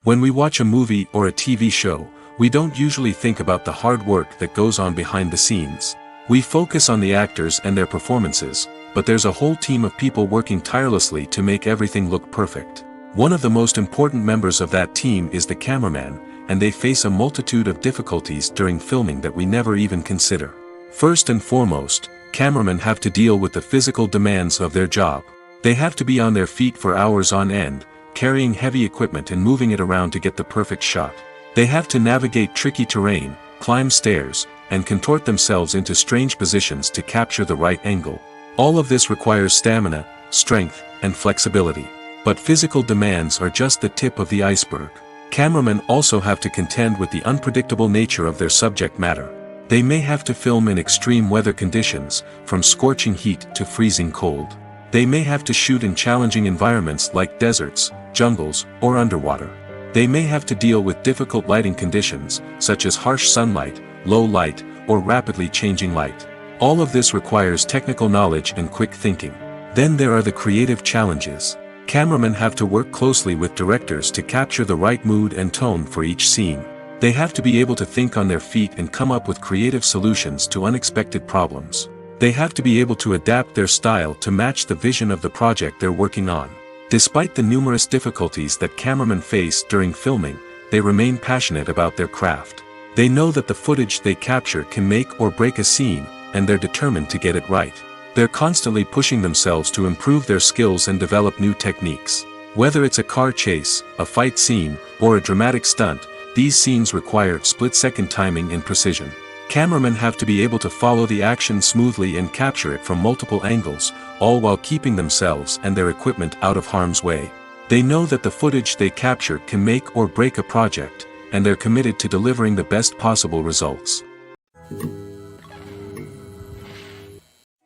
When we watch a movie or a TV show, we don't usually think about the hard work that goes on behind the scenes. We focus on the actors and their performances, but there's a whole team of people working tirelessly to make everything look perfect. One of the most important members of that team is the cameraman, and they face a multitude of difficulties during filming that we never even consider. First and foremost, cameramen have to deal with the physical demands of their job. They have to be on their feet for hours on end, carrying heavy equipment and moving it around to get the perfect shot. They have to navigate tricky terrain, climb stairs, and contort themselves into strange positions to capture the right angle. All of this requires stamina, strength, and flexibility. But physical demands are just the tip of the iceberg. Cameramen also have to contend with the unpredictable nature of their subject matter. They may have to film in extreme weather conditions, from scorching heat to freezing cold. They may have to shoot in challenging environments like deserts, jungles, or underwater. They may have to deal with difficult lighting conditions, such as harsh sunlight, low light, or rapidly changing light. All of this requires technical knowledge and quick thinking. Then there are the creative challenges. Cameramen have to work closely with directors to capture the right mood and tone for each scene. They have to be able to think on their feet and come up with creative solutions to unexpected problems. They have to be able to adapt their style to match the vision of the project they're working on. Despite the numerous difficulties that cameramen face during filming, they remain passionate about their craft. They know that the footage they capture can make or break a scene, and they're determined to get it right. They're constantly pushing themselves to improve their skills and develop new techniques. Whether it's a car chase, a fight scene, or a dramatic stunt, these scenes require split-second timing and precision. Cameramen have to be able to follow the action smoothly and capture it from multiple angles, all while keeping themselves and their equipment out of harm's way. They know that the footage they capture can make or break a project, and they're committed to delivering the best possible results.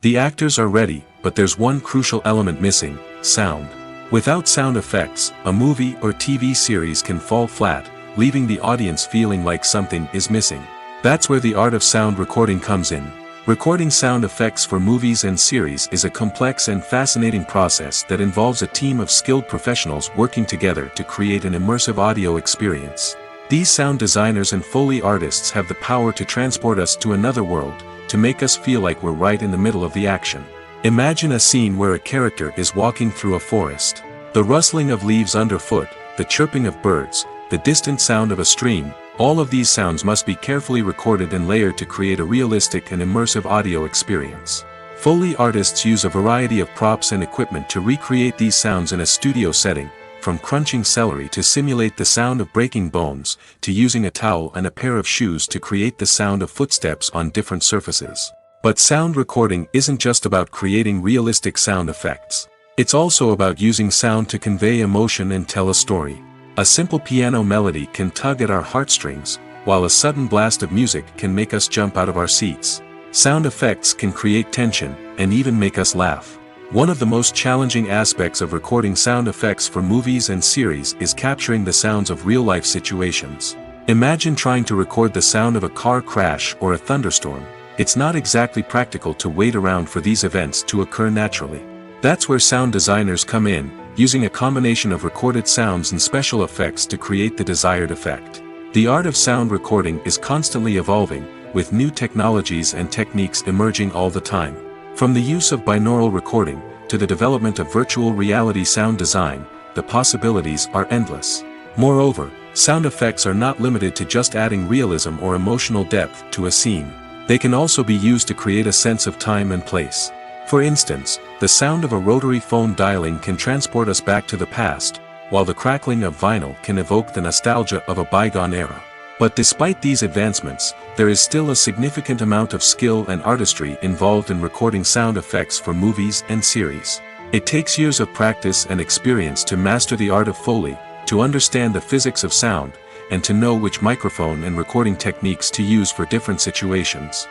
The actors are ready, but there's one crucial element missing: sound. Without sound effects, a movie or TV series can fall flat, leaving the audience feeling like something is missing. That's where the art of sound recording comes in. Recording sound effects for movies and series is a complex and fascinating process that involves a team of skilled professionals working together to create an immersive audio experience. These sound designers and Foley artists have the power to transport us to another world, to make us feel like we're right in the middle of the action. Imagine a scene where a character is walking through a forest. The rustling of leaves underfoot, the chirping of birds, the distant sound of a stream, all of these sounds must be carefully recorded and layered to create a realistic and immersive audio experience. Foley artists use a variety of props and equipment to recreate these sounds in a studio setting, from crunching celery to simulate the sound of breaking bones, to using a towel and a pair of shoes to create the sound of footsteps on different surfaces. But sound recording isn't just about creating realistic sound effects. It's also about using sound to convey emotion and tell a story. A simple piano melody can tug at our heartstrings, while a sudden blast of music can make us jump out of our seats. Sound effects can create tension, and even make us laugh. One of the most challenging aspects of recording sound effects for movies and series is capturing the sounds of real-life situations. Imagine trying to record the sound of a car crash or a thunderstorm. It's not exactly practical to wait around for these events to occur naturally. That's where sound designers come in, using a combination of recorded sounds and special effects to create the desired effect. The art of sound recording is constantly evolving, with new technologies and techniques emerging all the time. From the use of binaural recording, to the development of virtual reality sound design, the possibilities are endless. Moreover, sound effects are not limited to just adding realism or emotional depth to a scene. They can also be used to create a sense of time and place. For instance, the sound of a rotary phone dialing can transport us back to the past, while the crackling of vinyl can evoke the nostalgia of a bygone era. But despite these advancements, there is still a significant amount of skill and artistry involved in recording sound effects for movies and series. It takes years of practice and experience to master the art of Foley, to understand the physics of sound, and to know which microphone and recording techniques to use for different situations.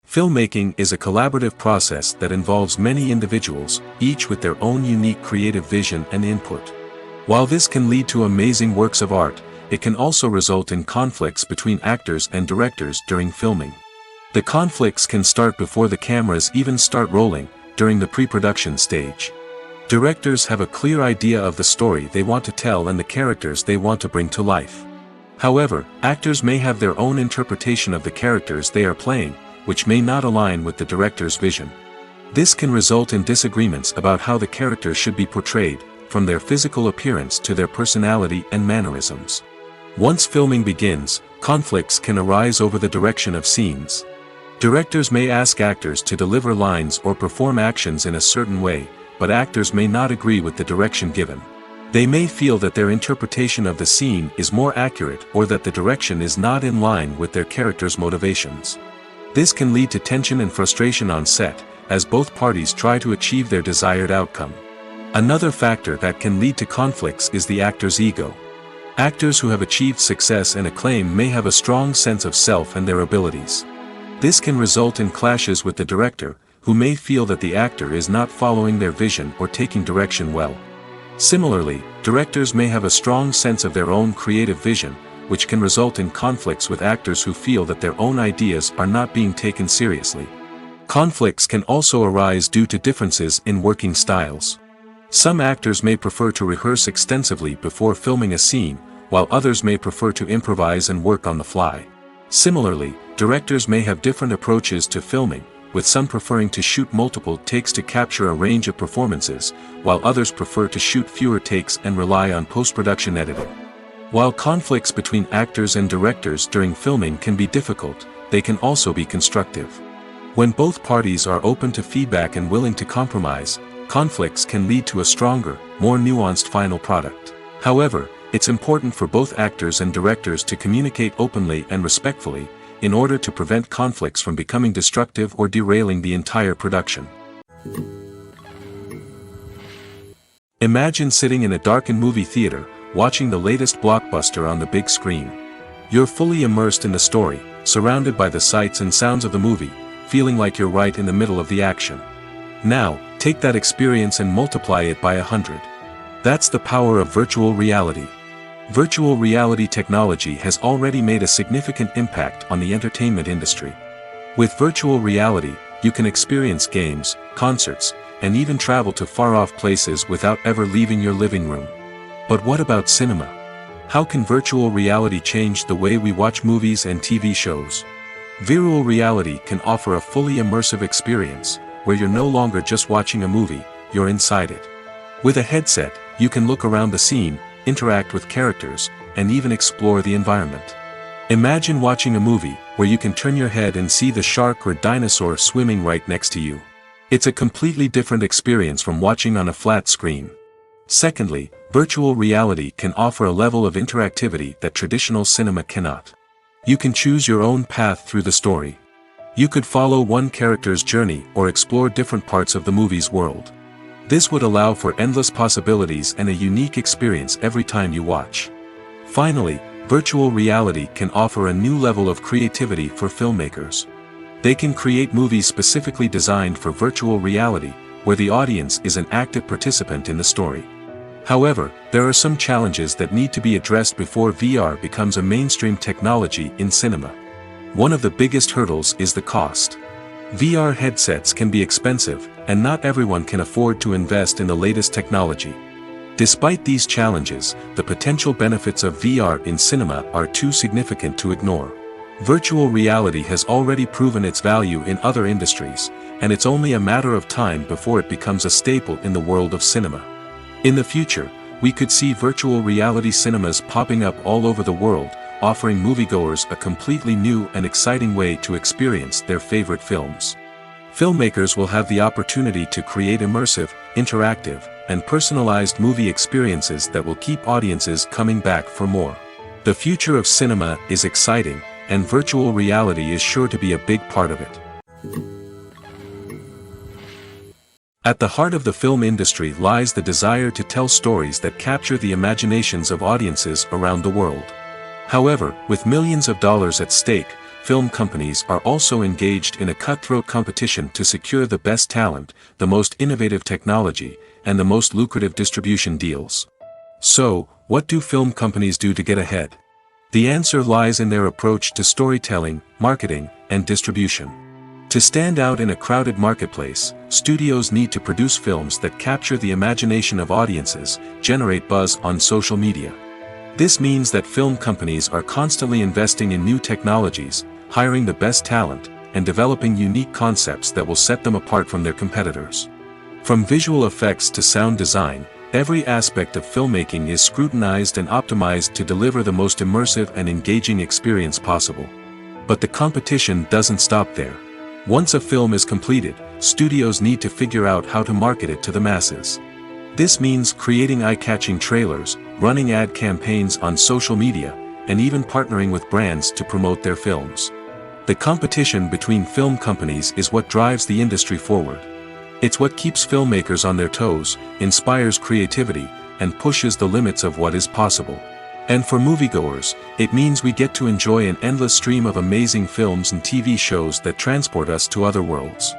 Filmmaking is a collaborative process that involves many individuals, each with their own unique creative vision and input. While this can lead to amazing works of art, it can also result in conflicts between actors and directors during filming. The conflicts can start before the cameras even start rolling, during the pre-production stage. Directors have a clear idea of the story they want to tell and the characters they want to bring to life. However, actors may have their own interpretation of the characters they are playing, which may not align with the director's vision. This can result in disagreements about how the characters should be portrayed, from their physical appearance to their personality and mannerisms. Once filming begins, conflicts can arise over the direction of scenes. Directors may ask actors to deliver lines or perform actions in a certain way, but actors may not agree with the direction given. They may feel that their interpretation of the scene is more accurate or that the direction is not in line with their character's motivations. This can lead to tension and frustration on set, as both parties try to achieve their desired outcome. Another factor that can lead to conflicts is the actor's ego. Actors who have achieved success and acclaim may have a strong sense of self and their abilities. This can result in clashes with the director, who may feel that the actor is not following their vision or taking direction well. Similarly, directors may have a strong sense of their own creative vision, which can result in conflicts with actors who feel that their own ideas are not being taken seriously. Conflicts can also arise due to differences in working styles. Some actors may prefer to rehearse extensively before filming a scene, while others may prefer to improvise and work on the fly. Similarly, directors may have different approaches to filming, with some preferring to shoot multiple takes to capture a range of performances, while others prefer to shoot fewer takes and rely on post-production editing. While conflicts between actors and directors during filming can be difficult, they can also be constructive. When both parties are open to feedback and willing to compromise, conflicts can lead to a stronger, more nuanced final product. However, it's important for both actors and directors to communicate openly and respectfully, in order to prevent conflicts from becoming destructive or derailing the entire production. Imagine sitting in a darkened movie theater, watching the latest blockbuster on the big screen. You're fully immersed in the story, surrounded by the sights and sounds of the movie, feeling like you're right in the middle of the action. Now, take that experience and multiply it by 100. That's the power of virtual reality. Virtual reality technology has already made a significant impact on the entertainment industry. With virtual reality, you can experience games, concerts, and even travel to far-off places without ever leaving your living room. But what about cinema? How can virtual reality change the way we watch movies and TV shows? Virtual reality can offer a fully immersive experience, where you're no longer just watching a movie, you're inside it. With a headset, you can look around the scene, interact with characters, and even explore the environment. Imagine watching a movie where you can turn your head and see the shark or dinosaur swimming right next to you. It's a completely different experience from watching on a flat screen. Secondly, virtual reality can offer a level of interactivity that traditional cinema cannot. You can choose your own path through the story. You could follow one character's journey or explore different parts of the movie's world. This would allow for endless possibilities and a unique experience every time you watch. Finally, virtual reality can offer a new level of creativity for filmmakers. They can create movies specifically designed for virtual reality, where the audience is an active participant in the story. However, there are some challenges that need to be addressed before VR becomes a mainstream technology in cinema. One of the biggest hurdles is the cost. VR headsets can be expensive, and not everyone can afford to invest in the latest technology. Despite these challenges, the potential benefits of VR in cinema are too significant to ignore. Virtual reality has already proven its value in other industries, and it's only a matter of time before it becomes a staple in the world of cinema. In the future, we could see virtual reality cinemas popping up all over the world, offering moviegoers a completely new and exciting way to experience their favorite films. Filmmakers will have the opportunity to create immersive, interactive, and personalized movie experiences that will keep audiences coming back for more. The future of cinema is exciting, and virtual reality is sure to be a big part of it. At the heart of the film industry lies the desire to tell stories that capture the imaginations of audiences around the world. However, with millions of dollars at stake, film companies are also engaged in a cutthroat competition to secure the best talent, the most innovative technology, and the most lucrative distribution deals. So, what do film companies do to get ahead? The answer lies in their approach to storytelling, marketing, and distribution. To stand out in a crowded marketplace, studios need to produce films that capture the imagination of audiences, generate buzz on social media. This means that film companies are constantly investing in new technologies, hiring the best talent, and developing unique concepts that will set them apart from their competitors. From visual effects to sound design, every aspect of filmmaking is scrutinized and optimized to deliver the most immersive and engaging experience possible. But the competition doesn't stop there. Once a film is completed, studios need to figure out how to market it to the masses. This means creating eye-catching trailers, running ad campaigns on social media, and even partnering with brands to promote their films. The competition between film companies is what drives the industry forward. It's what keeps filmmakers on their toes, inspires creativity, and pushes the limits of what is possible. And for moviegoers, it means we get to enjoy an endless stream of amazing films and TV shows that transport us to other worlds.